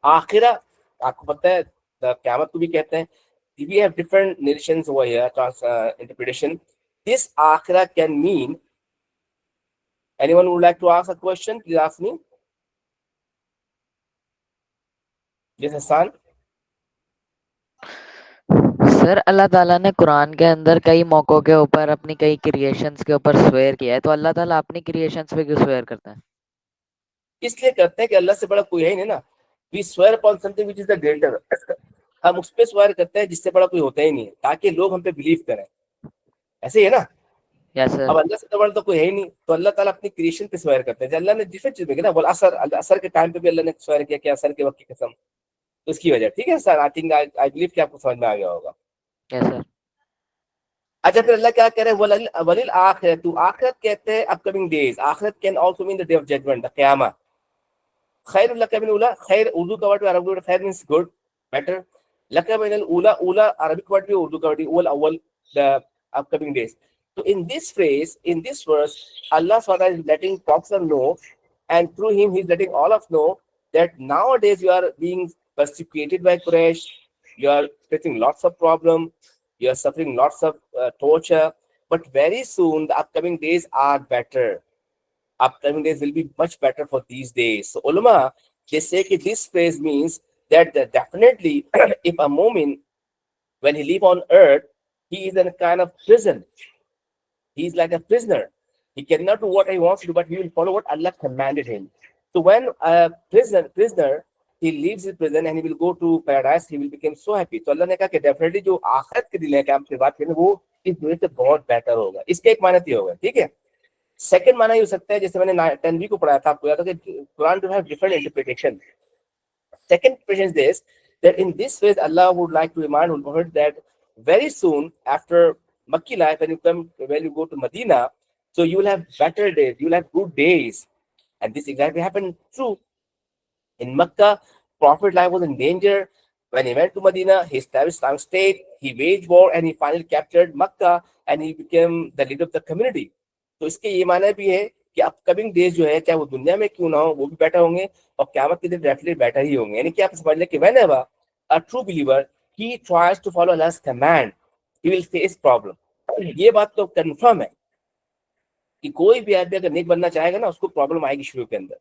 Akhirah, आपको पता है, the क़यामत को भी कहते हैं. We have different narrations over here, interpretation. This akhirah can mean. Anyone would like to ask a question? Please ask me. Yes, Hassan. Sir Allah ताला ने कुरान के अंदर कई मौकों के ऊपर अपनी कई क्रिएशंस के ऊपर स्वेयर किया है, तो अल्लाह ताला अपनी क्रिएशंस पे क्यों स्वेयर करता है? इसलिए करते हैं कि अल्लाह से बड़ा कोई है ही नहीं ना। We swear upon something which is the greater. हम उस पे स्वेयर करते हैं जिससे बड़ा कोई होता ही नहीं है, ताकि लोग हम पे बिलीव करें। ऐसे ही है ना? Yes sir. अब अल्लाह से बड़ा तो कोई है ही नहीं, तो अल्लाह ताला अपनी क्रिएशन पे स्वेयर करते हैं। अल्लाह ने डिफरेंट चीज में किया ना, बोल असर के टाइम पे भी अल्लाह ने स्वेयर किया कि असर के वक्त की कसम, तो उसकी वजह। ठीक है sir, I think I believe कि आपको समझ में आ गया होगा। Yes sir. अच्छा, फिर अल्लाह क्या कह रहे हैं? वलिल आखिरत, आखिरत कहते हैं अपकमिंग डेज। आखिरत can also mean the day of judgment, the क़यामत। खैर लक मिन उला, खैर उर्दू का वर्ड, अरबी वर्ड खैर मींस गुड, बेटर। लक मिन उला, उला अरबिक वर्ड भी, उर्दू का वर्ड उल अव्वल, the upcoming days. So in this phrase, in this verse, Allah SWT is letting Prophet know, and through him he's letting all of us know that nowadays you are being persecuted by Quraysh, you are facing lots of problems, you are suffering lots of torture, but very soon the upcoming days are better. Upcoming days will be much better for these days. So ulama, they say that this phrase means that definitely if a mu'min, when he live on earth, he is in a kind of prison. He is like a prisoner. He cannot do what he wants to do, but he will follow what Allah commanded him. So when a prisoner, he leaves his prison and he will go to paradise, he will become so happy. तो Allah ने कहा कि definitely जो आखिरत के दिन है कि आपसे बात करें वो इस दुनिया से बहुत बेहतर होगा. इसका एक माना ये होगा, ठीक है. सेकंड माना ये हो सकता है, जैसे मैंने 10वीं को पढ़ाया था आपको याद है कि Quran do have different interpretation. Second interpretation is this, that in this phase Allah would like to remind Holy Prophet that very soon after Makki life, when you go to Medina, so you will have better days, you will have good days. And this exactly happened true. In Makkah, Prophet life was in danger. When he went to Medina, he established Islamic State, he waged war, and he finally captured Makkah, and he became the leader of the community. तो इसके ये माना भी है कि upcoming days जो है चाहे वो दुनिया में क्यों ना हो वो भी बेटर होंगे और क़यामत के दिन डेफिनेटली बेटर ही होंगे. यानी कि आप समझ लें कि whenever a true believer he tries to follow Allah's command, he will face problem. ये बात तो कंफर्म है कि कोई भी आदमी अगर नेक बनना चाहेगा ना उसको प्रॉब्लम आएगी शुरू के अंदर,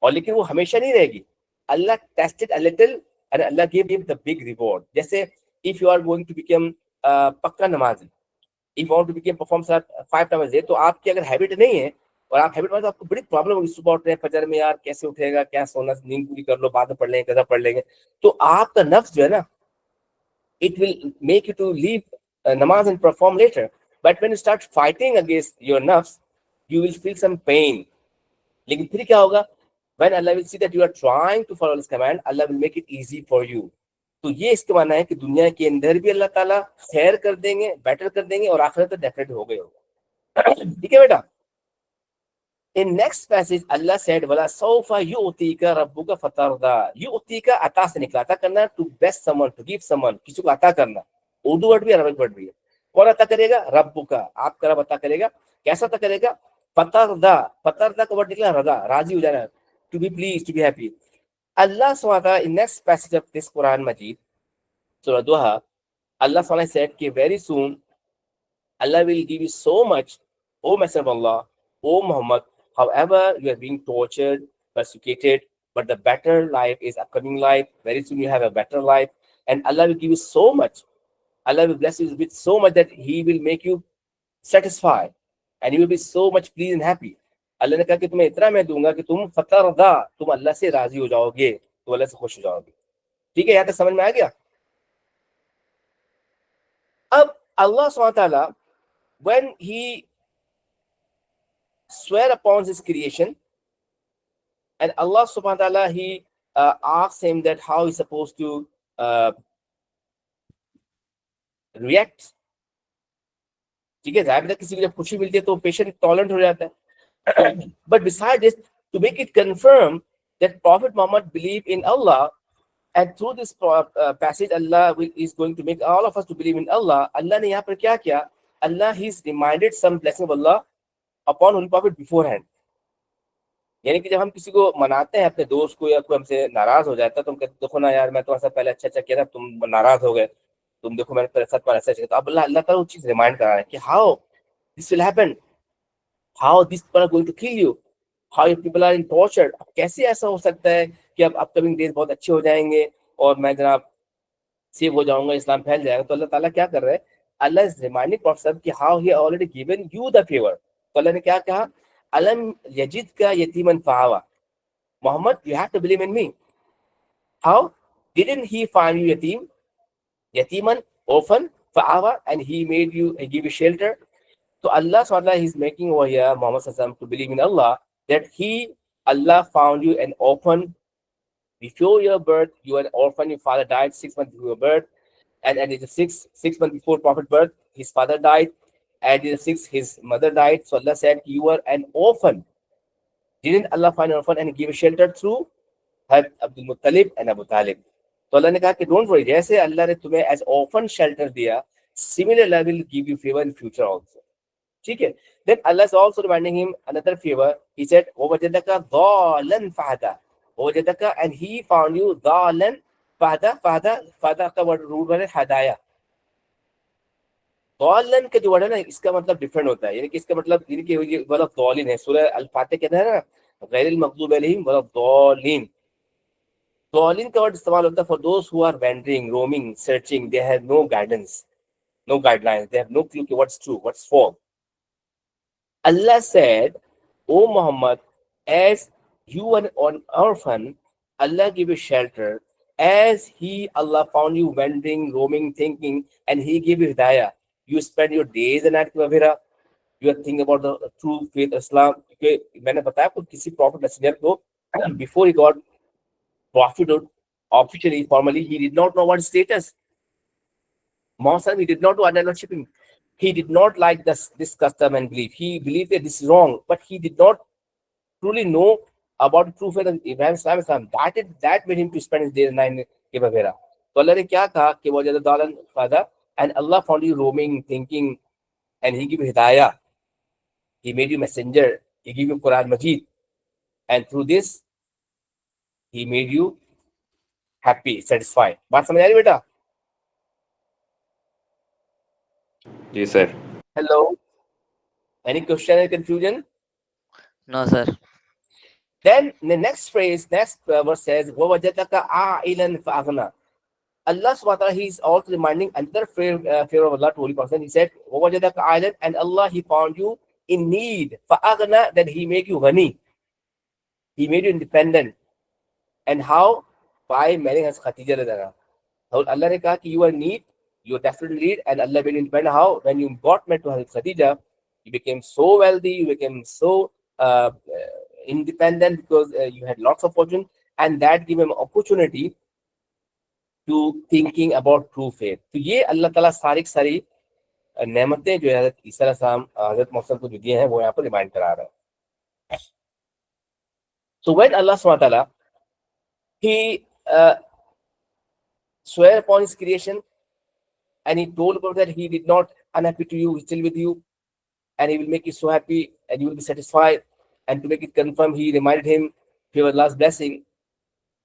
और लेकिन वो हमेशा नहीं रहेगी. Allah tested a little and Allah gave him the big reward. जैसे if you are going to become पक्का नमाजी, if you want to become perform 5 times a day, तो आपकी अगर हैबिट नहीं है और आप हैबिट में तो आपको बड़ी प्रॉब्लम होगी. सुबह उठ रहे हैं फजर में, यार कैसे उठेगा, क्या सोना, नींद पूरी कर लो, बाद में पढ़ लेंगे, कैसा पढ़ लेंगे. तो आपका नफ्स जो है ना, it will make you to leave namaz and perform later. But when you start fighting against your nafs, you will feel some pain. लेकिन फिर क्या होगा? When Allah will see that you are trying to follow His command, Allah will make it easy for you. तो ये इसके माना है कि दुनिया के अंदर भी अल्लाह ताला खैर कर देंगे, बेटर कर देंगे, और आखिरत तो डेफिनेट हो गई होगा. ठीक है बेटा. In next passage, Allah said, "Wala sawfa yu'tika rabbuka fatarda." Yu'tika अता से निकला, अता करना, to bless someone, to give someone, किसी को अता करना. उर्दू वर्ड भी अरबिक वर्ड भी है. कौन अता करेगा? रब्बुका, आपका रब अता करेगा. कैसा अता करेगा? फतरदा, फतरदा का वर्ड निकला रदा, राजी हो जाना, to be pleased, to be happy. Allah subhanahu wa ta'ala in next passage of this Quran Majid, Surah Duha, Allah subhanahu wa ta'ala said कि very soon Allah will give you so much, O Messenger of Allah, O Muhammad, however you are being tortured, persecuted, but the better life is upcoming life. Very soon you have a better life, and Allah will give you so much. Allah will bless you with so much that He will make you satisfied, and you will be so much pleased and happy. अल्लाह ने कहा कि तुम्हें इतना मैं दूंगा कि तुम फतरदा, तुम अल्लाह से राजी हो जाओगे, तुम अल्लाह से खुश हो जाओगे. ठीक है, यहाँ तक समझ में आ गया. अब अल्लाह सुब्हानहू व तआला, when He swear upon His creation, and Allah subhanahu wa ta'ala, He asks him that how he's supposed to react. ठीक है, ज़ाहिर है किसी को जब खुशी मिलती है तो पेशेंट टॉलरेंट हो जाता है. But besides this, to make it confirm that Prophet Muhammad believed in Allah, and through this passage Allah is going to make all of us to believe in Allah. Allah ने यहाँ पर क्या किया? Allah He's reminded some blessing of Allah upon Holy Prophet beforehand. यानी कि जब हम किसी को मनाते हैं, अपने दोस्त को, या कोई हमसे नाराज हो जाता है, तो हम कहते देखो ना यार, मैं तुम्हारे साथ पहले अच्छा किया था, तुम नाराज हो गए, तुम देखो मैंने तुम्हारे साथ अच्छा किया. तो अब अल्लाह ताला वो चीज रिमाइंड करा रहा है कि how this will happen, how this people are going to kill you, how you people are in tortured. कैसे ऐसा हो सकता है कि अब अपकमिंग डेज बहुत अच्छे हो जाएंगे और मैं जनाब सेव हो जाऊंगा, इस्लाम फैल जाएगा. तो अल्लाह ताला क्या कर रहा है? अल्लाह इज रिमाइंडिंग प्रॉफिट कि how he already given you the favour. तो अल्लाह ने क्या कहा? Alam yajidka yatiman fa'awa. Muhammad, you have to believe in me. How? Didn't He find you yatim? Yatiman, orphan, fa'awa, and He made you, He gave you shelter. So Allah SWT, He's making over here Muhammad Sallallahu to believe in Allah, that Allah found you an orphan before your birth. You were an orphan, your father died 6 months before your birth, and at the 6 months before Prophet birth, his father died. At the 6, his mother died. So Allah said, you were an orphan. Didn't Allah find an orphan and give a shelter through Abdul Muttalib and Abu Talib? तो Allah ने कहा कि don't worry, जैसे अल्लाह ने तुम्हें as orphan shelter दिया, similarly Allah will give you favor in future also. ठीक है. Then Allah is also reminding him another favor. He said, وَوَجَدَكَ ضَالًا فَهَدَى. وَوَجَدَكَ, and He found you ضَالًا فَهَدَى. فَهَدَى का word root है हदाया. दौलन का जो वर्ड है ना, इसका मतलब डिफरेंट होता है, यानी कि इसका मतलब यानी कि ये वाला दौलिन है, सूरह अल फातिहा कहते हैं ना, गैरिल मगदूब अलैहिम वला दौलिन। दौलिन का वर्ड इस्तेमाल होता है for those who are wandering, roaming, searching, they have no guidance, no guidelines, they have no clue to what's true, what's false. Allah said, O Muhammad, as you are an orphan, Allah give you shelter. As Allah found you wandering, roaming, thinking, and He gave you hidayah. You spend your days and nights with you are thinking about the true faith, Islam. Okay, मैंने बताया आपको किसी prophet messenger को before he got prophethood officially, formally, he did not know what status. Muhammad, he did not do idol worshipping. He did not like this custom and belief. He believed that this is wrong, but he did not truly know about the true faith of Ibrahim Islam. That made him to spend his day and night in Kibavera. So Allah ने क्या कहा कि वो ज़्यादा दालन father, and Allah found you roaming, thinking, and He gave you hidayah. He made you messenger. He gave you Quran Majid, and through this, He made you happy, satisfied. बात समझ आ रही बेटा? जी sir. Hello. Any question or confusion? No, sir. Then the next phrase, next verse says, وَوَجَدَكَ عَائِلًا فَأَغْنَى. Allah subhanahu wa ta'ala, He's also reminding another favor of Allah to Holy Prophet. He said, وَوَجَدَكَ عَائِلًا, and Allah, He found you in need. فَأَغْنَى, that He made you ghani. He made you independent. And how? By marrying Hazrat Khadija radhiyallahu anha. Allah ne kaha ki you are in need, you are definitely in need, and Allah made you independent. How? When you got married to Hazrat Khadija, you became so wealthy, you became so independent because you had lots of fortune, and that gave him opportunity to thinking about true faith. तो ये अल्लाह ताला सारी नेमतें जो हज़रत ईसा अलैहिस्सलाम हज़रत मोहम्मद को जो दिए हैं वो यहाँ पर रिमाइंड करा रहा है. So when Allah subhanahu wa ta'ala, He swear upon His creation, and He told about that He did not unhappy to you, He's still with you, and He will make you so happy, and you will be satisfied. And to make it confirm, He reminded him favor Allah's blessing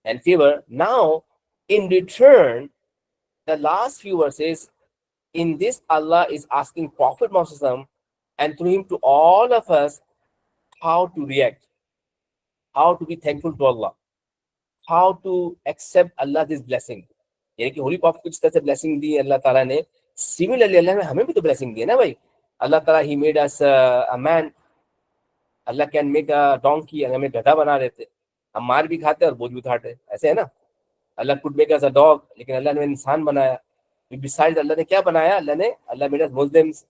and favor. Now, in return, the last few verses, in this Allah is asking Prophet Muhammad and through him to all of us how to react, how to be thankful to Allah, how to accept Allah this blessing. यानी कि holy prophet कुछ तरह से blessing दी अल्लाह ताला ने, similarly अल्लाह ने हमें भी तो ब्लेसिंग दी है ना भाई. अल्लाह ताला he made us a man. Allah can make a donkey, हमें गधा बना देते, हम मार भी खाते और बोझ भी उठाते, ऐसे है ना. Allah could make us a dog, लेकिन अल्लाह ने इंसान बनाया. बिसाइड्स अल्लाह ने क्या बनाया, अल्लाह मेड अस मुस्लिम्स,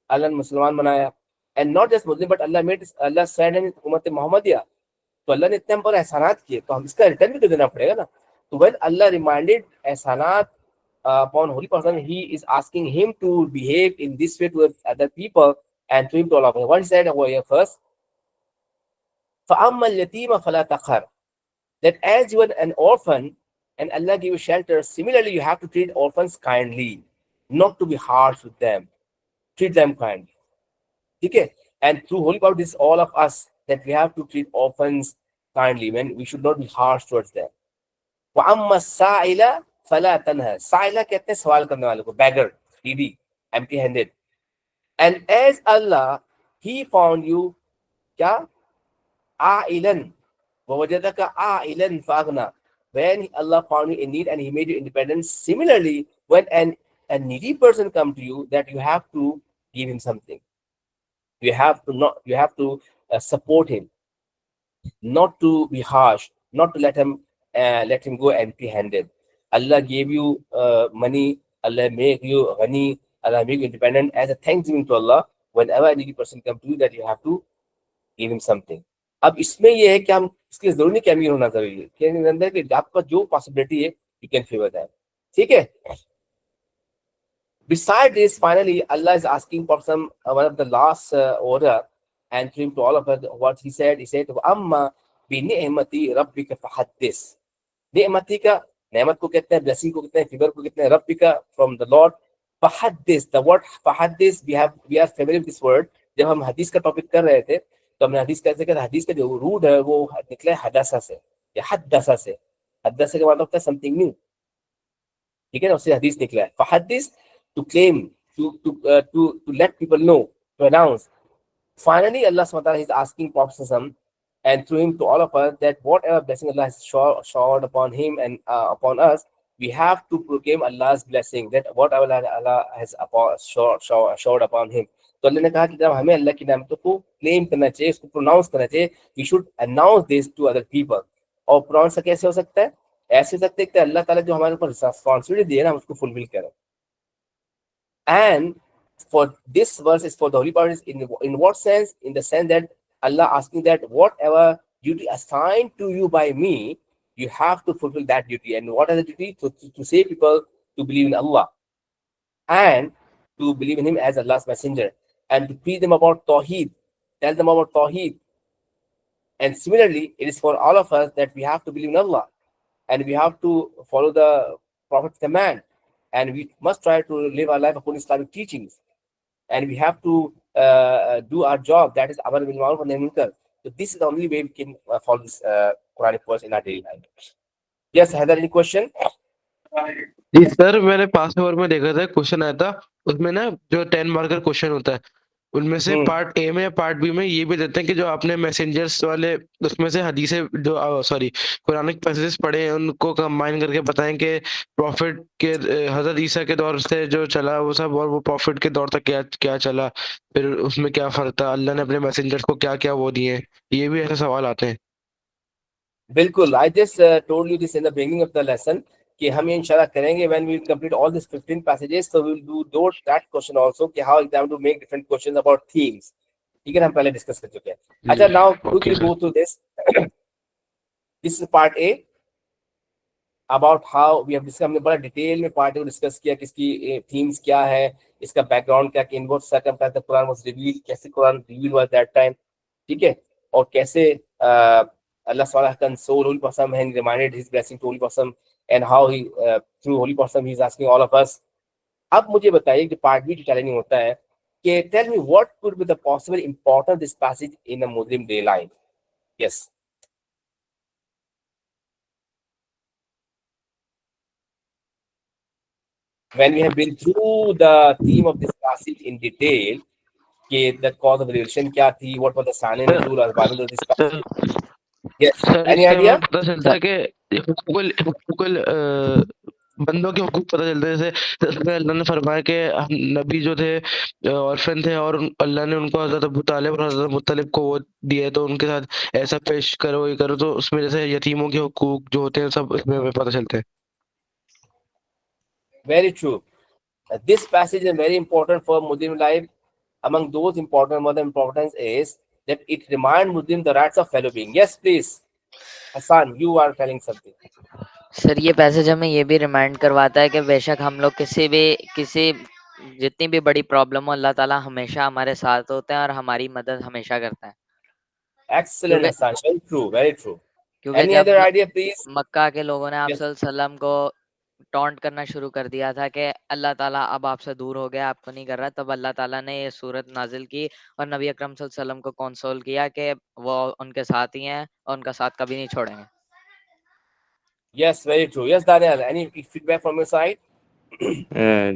अल्लाह ने मुसलमान बनाया. And not just Muslim but Allah said in उम्मत मोहम्मदिया. तो अल्लाह ने इतने हम पर एहसानात किए, तो हम इसका रिटर्न भी तो देना पड़ेगा ना. तो व्हेन अल्लाह रिमाइंडेड एहसानात upon Holy Prophet, He is asking him to behave in this way towards other people and to him to all of them. What he said over here first, فَأَمَّا الْيَتِيمَ فَلَا تَقْهَرْ, that as you are an orphan and Allah give you shelter, similarly you have to treat orphans kindly, not to be harsh with them. Treat them kindly. Okay? And through Holy Prophet, this is all of us, that we have to treat orphans kindly, when we should not be harsh towards them. وَأَمَّا السَّائِلَ फला तनहा. साइला कहते हैं सवाल करने वाले को, beggar, needy, empty handed. And as Allah, He found you क्या, आइलन, ववजदका आइलन Phagna, when Allah found you in need and He made you independent. Similarly, when a needy person come to you, that you have to give him something, you have to support him, not to be harsh, not to let him go empty handed. Allah gave you money, Allah make you ghani, Allah make you independent as a thanksgiving to Allah. Whenever a needy person comes to you, that you have to give him something. अब इसमें ये है कि हम इसके जरूरी नहीं कि अमीर होना जरूरी है, कि अंदर कि आपका जो पॉसिबिलिटी है, you can favor that. ठीक है. Besides this, finally, Allah is asking for some one of the last order, and to him to all of us, what He said. He said, "Amma bi ni'mati rabbika fahaddis." निअमती का, नेमत को कहते हैं, blessing को कहते हैं, figure को कहते हैं, रब्बिका फ्रॉम द लॉर्ड. फहद्दिस, द वर्ड फहद्दिस, we are familiar with this word. जब हम हदीस का टॉपिक कर रहे थे तो हमने हदीस कैसे कहते हैं, हदीस का जो रूट है वो निकला है हदसा से या हदसा से. हदसा का मतलब होता है समथिंग न्यू, ठीक है ना, उससे हदीस निकला है. फहद्दिस, to claim, to let people know, to announce. Finally, Allah subhanahu wa ta'ala is asking Prophet and through him to all of us that whatever blessing Allah has showered upon him and upon us, we have to proclaim Allah's blessing, that whatever Allah has showered upon him. तो Allah ने कहा कि जब हमें अल्लाह की नेमतों को claim करना चाहिए, उसको प्रोनाउंस करना चाहिए, we should announce this to other people. और प्रोनाउंस कैसे हो सकता है? ऐसे हो सकता है कि अल्लाह ताला जो हमारे ऊपर रिस्पांसिबिलिटी दिए ना, हम उसको फुलफिल करें. And for this verse is for the holy prophets in what sense? In the sense that Allah asking that whatever duty assigned to you by me, you have to fulfill that duty. And what is the duty? To say people to believe in Allah and to believe in him as Allah's messenger, and to teach them about Tawheed, tell them about Tawheed. And similarly, it is for all of us that we have to believe in Allah and we have to follow the Prophet's command, and we must try to live our life according to Islamic teachings, and we have to do our job, that is Amar bil Ma'ruf wa Nahy anil Munkar. So this is the only way we can follow this Quranic verse in our daily life. Yes, Heather, any question? Ji sir, मैंने पास paper में देखा था, question आया था उसमें ना, जो 10 marker question होता है उनमें से पार्ट ए में या पार्ट बी में ये भी देते हैं कि जो आपने मैसेंजर्स वाले उसमें से हदीसें जो सॉरी कुरानिक पैसेजेस पढ़े हैं उनको कंबाइन करके बताएं कि प्रॉफिट के हजरत ईसा के दौर से जो चला वो सब, और वो प्रॉफिट के दौर तक क्या क्या चला, फिर उसमें क्या फर्क था, अल्लाह ने अपने मैसेंजर्स को क्या क्या वो दिए. ये भी ऐसे सवाल आते हैं. बिल्कुल, I just told you this in the beginning of the lesson कि हम ये इंशाल्लाह करेंगे when we complete all these 15 passages, so we will do that question also कि how exam to make different questions about themes. ठीक है, हम पहले डिस्कस कर चुके हैं. अच्छा, now quickly go through this. This is part A about how we have discussed. हमने बड़ा डिटेल में पार्ट को डिस्कस किया, किसकी थीम्स क्या है, इसका बैकग्राउंड क्या, in what circumstance the Quran was revealed, कैसे कुरान रिवील हुआ दैट टाइम. ठीक है, और कैसे Allah Subhanahu console Holy Prophet and reminded his blessing to Holy Prophet, and how he through Holy Prophet he is asking all of us. अब मुझे बताइए कि पार्ट बी चैलेंजिंग होता है कि tell me what could be the possible importance of this passage in a Muslim day life. Yes. When we have been through the theme of this passage in detail, कि the cause of revelation क्या थी, what was the sign and rule of this passage. Yes. Any idea? पता चलता है कि हुकूकुल बंदों के हुकूक पता चलते हैं. जैसे अल्लाह ने फरमाया कि नबी जो थे ऑर्फन थे और अल्लाह ने उनको हजरत अबू तालिब और हजरत मुत्तलिब को वो दिए, तो उनके साथ ऐसा पेश करो, ये करो, तो उसमें जैसे यतीमों के हुकूक जो होते हैं सब इसमें हमें पता चलते हैं. Very true. This passage is very important for Muslim life. Among those important, more importance is that it reminds Muslims the rights of fellow being. Yes, please. Hassan, you are telling something. Sir ये passage हमें ये भी remind करवाता है कि बेशक हम लोग किसी जितनी भी बड़ी प्रॉब्लम हो, अल्लाह ताला हमेशा हमारे साथ होते हैं और हमारी मदद हमेशा करता है. Excellent, Hassan. Very true. Very true. क्योंकि Any जब other idea, please? मक्का के लोगों ने आप Yes. सल्लम को टॉन्ट करना शुरू कर दिया था कि अल्लाह ताला अब आपसे दूर हो गया, आपको नहीं कर रहा, तब अल्लाह ताला ने ये सूरत नाजिल की और नबी अकरम सल्लल्लाहु अलैहि वसल्लम को कंसोल किया कि वो उनके साथ ही हैं और उनका साथ कभी नहीं छोड़ेंगे. Yes, very true. Yes, Daniel. Any feedback from your side?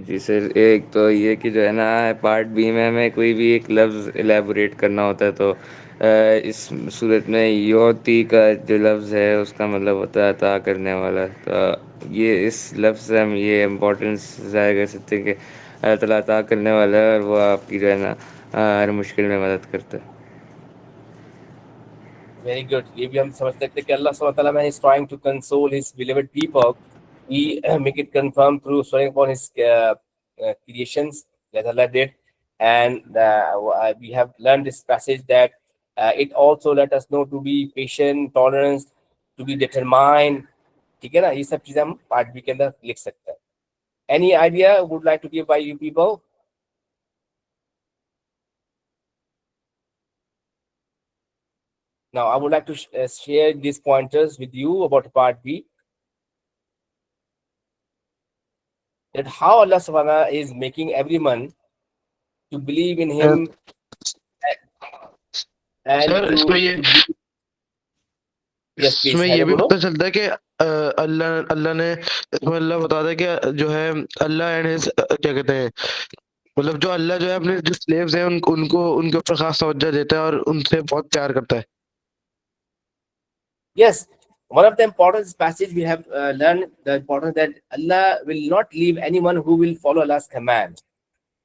जी सर, एक तो ये कि जो है ना पार्ट बी में हमें कोई भी एक लफ्ज़ एलेबोरेट करना होता है तो इस सूरत में योती का जो लफ्ज़ है उसका मतलब होता है अता करने वाला. तो ये इस लफ्ज़ से हम ये इम्पोर्टेंस ज़ाहिर कर सकते हैं कि अल्लाह ताला अता करने वाला है और वो आपकी जो है ना हर मुश्किल में मदद करता है. Very good. ये भी हम समझ सकते हैं कि Allah Subhanahu wa ta'ala is trying to console his beloved people. We make it confirm through swearing upon his creations that Allah did, and we have learned this passage that it also let us know to be patient, tolerant, to be determined. ठीक है ना, ये सब चीजें हम part B के अंदर लिख सकते हैं. Any idea would like to give by you people? Now, I would like to share these pointers with you about part B. That how Allah Subhanahu wa Ta'ala is making everyone to believe in Him and sir to इसमें ये yes, please. इसमें ये Hello, भी बोलो. पता चलता है कि अल्लाह अल्लाह ने इसमें अल्लाह बताता है कि जो है अल्लाह एंड हिज क्या कहते हैं मतलब जो अल्लाह जो है अपने जो स्लेव्स हैं उनको उनके ऊपर खास तवज्जो देता है और उनसे बहुत प्यार करता है। Yes, one of the important passage we have learned the importance that Allah will not leave anyone who will follow Allah's command.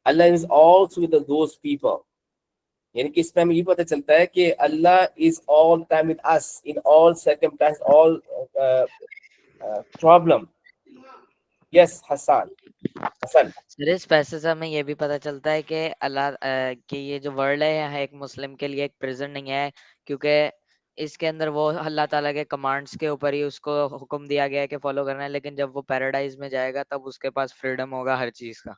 Allah is also with those people. यानी कि इसमें हमें ये पता चलता है कि Allah is all time with us in all circumstance all problem. Yes Hassan. Hassan. Sir इस पैसे से हमें ये भी पता चलता है कि अल्लाह कि ये जो वर्ल्ड है यहाँ एक मुस्लिम के लिए एक प्रिजन नहीं है, क्योंकि इसके अंदर वो अल्लाह ताला के कमांड्स के ऊपर ही उसको हुक्म दिया गया है कि फॉलो करना है, लेकिन जब वो पैराडाइज में जाएगा तब उसके पास फ्रीडम होगा हर चीज का।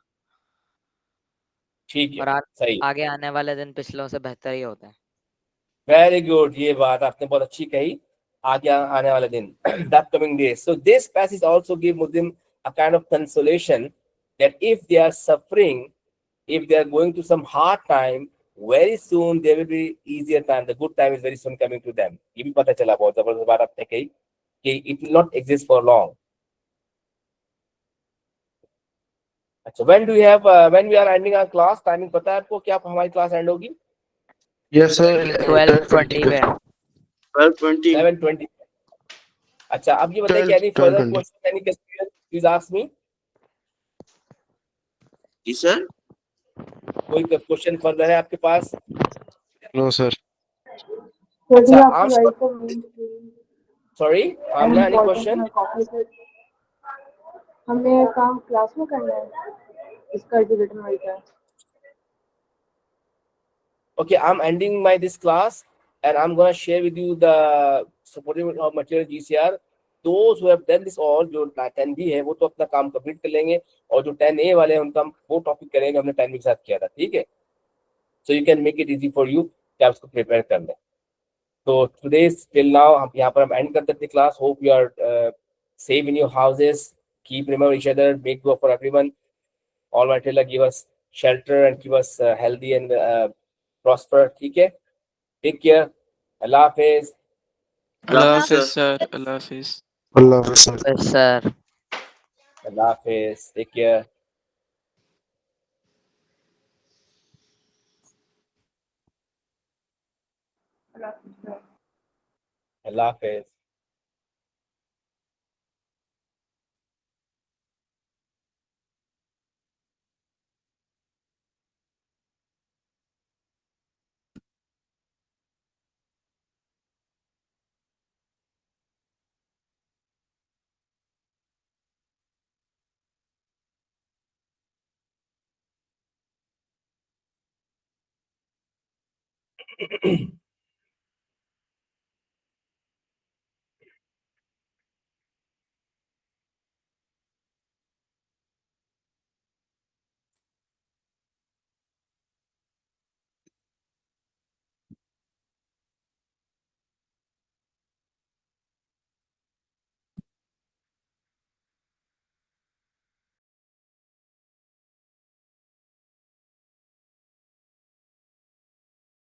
ठीक है, और सही. आगे आने वाले दिन पिछलों से बेहतर ही होता है। वेरी गुड, ये बात आपने बहुत अच्छी कही. आगे आने वाले दिन, the upcoming days. So this passage also give Muslim a kind of consolation that if they are suffering, if they are going through some hard time, very soon there will be easier time. The good time is very soon coming to them. ये भी पता चला, बहुत जबरदस्त बात आपने कही कि it will not exist for long. अच्छा, when do you have when we are ending our class? Timing पता है आपको क्या हमारी क्लास एंड होगी? यस सर 12:20 पे 12:20. 11:20. अच्छा, अब ये बताइए कि 12 any further 12:20 question, any question, please ask me. जी सर. कोई क्वेश्चन फर्दर है आपके पास? नो सर So do अच्छा, you have to आम write the main thing sorry, and Amna, any important question? में copy से हमने ये काम क्लास में करना है, इसका जो रिटर्न होता है. Okay, I'm ending my this class and I'm gonna share with you the supporting material GCR. Those who have done this all, जो 10B है वो तो अपना काम कंप्लीट कर लेंगे, और जो 10A वाले हैं उनका हम वो टॉपिक करेंगे हमने 10B के साथ किया था. ठीक है, so you can make it easy for you कि आप उसको प्रिपेयर कर लें. तो today till now हम यहाँ पर हम end करते थे class. Hope you are safe in your houses. Keep remember each other. Make dua for everyone. Almighty Allah give us shelter and keep us healthy and prosper. ठीक है, take care. Allah हाफिज. Allah Allah हाफिज sir. Sir, Allah हाफिज. Allah हाफ़िज़ sir बस sir. Allah हाफिज. Take care. Allah हाफिज.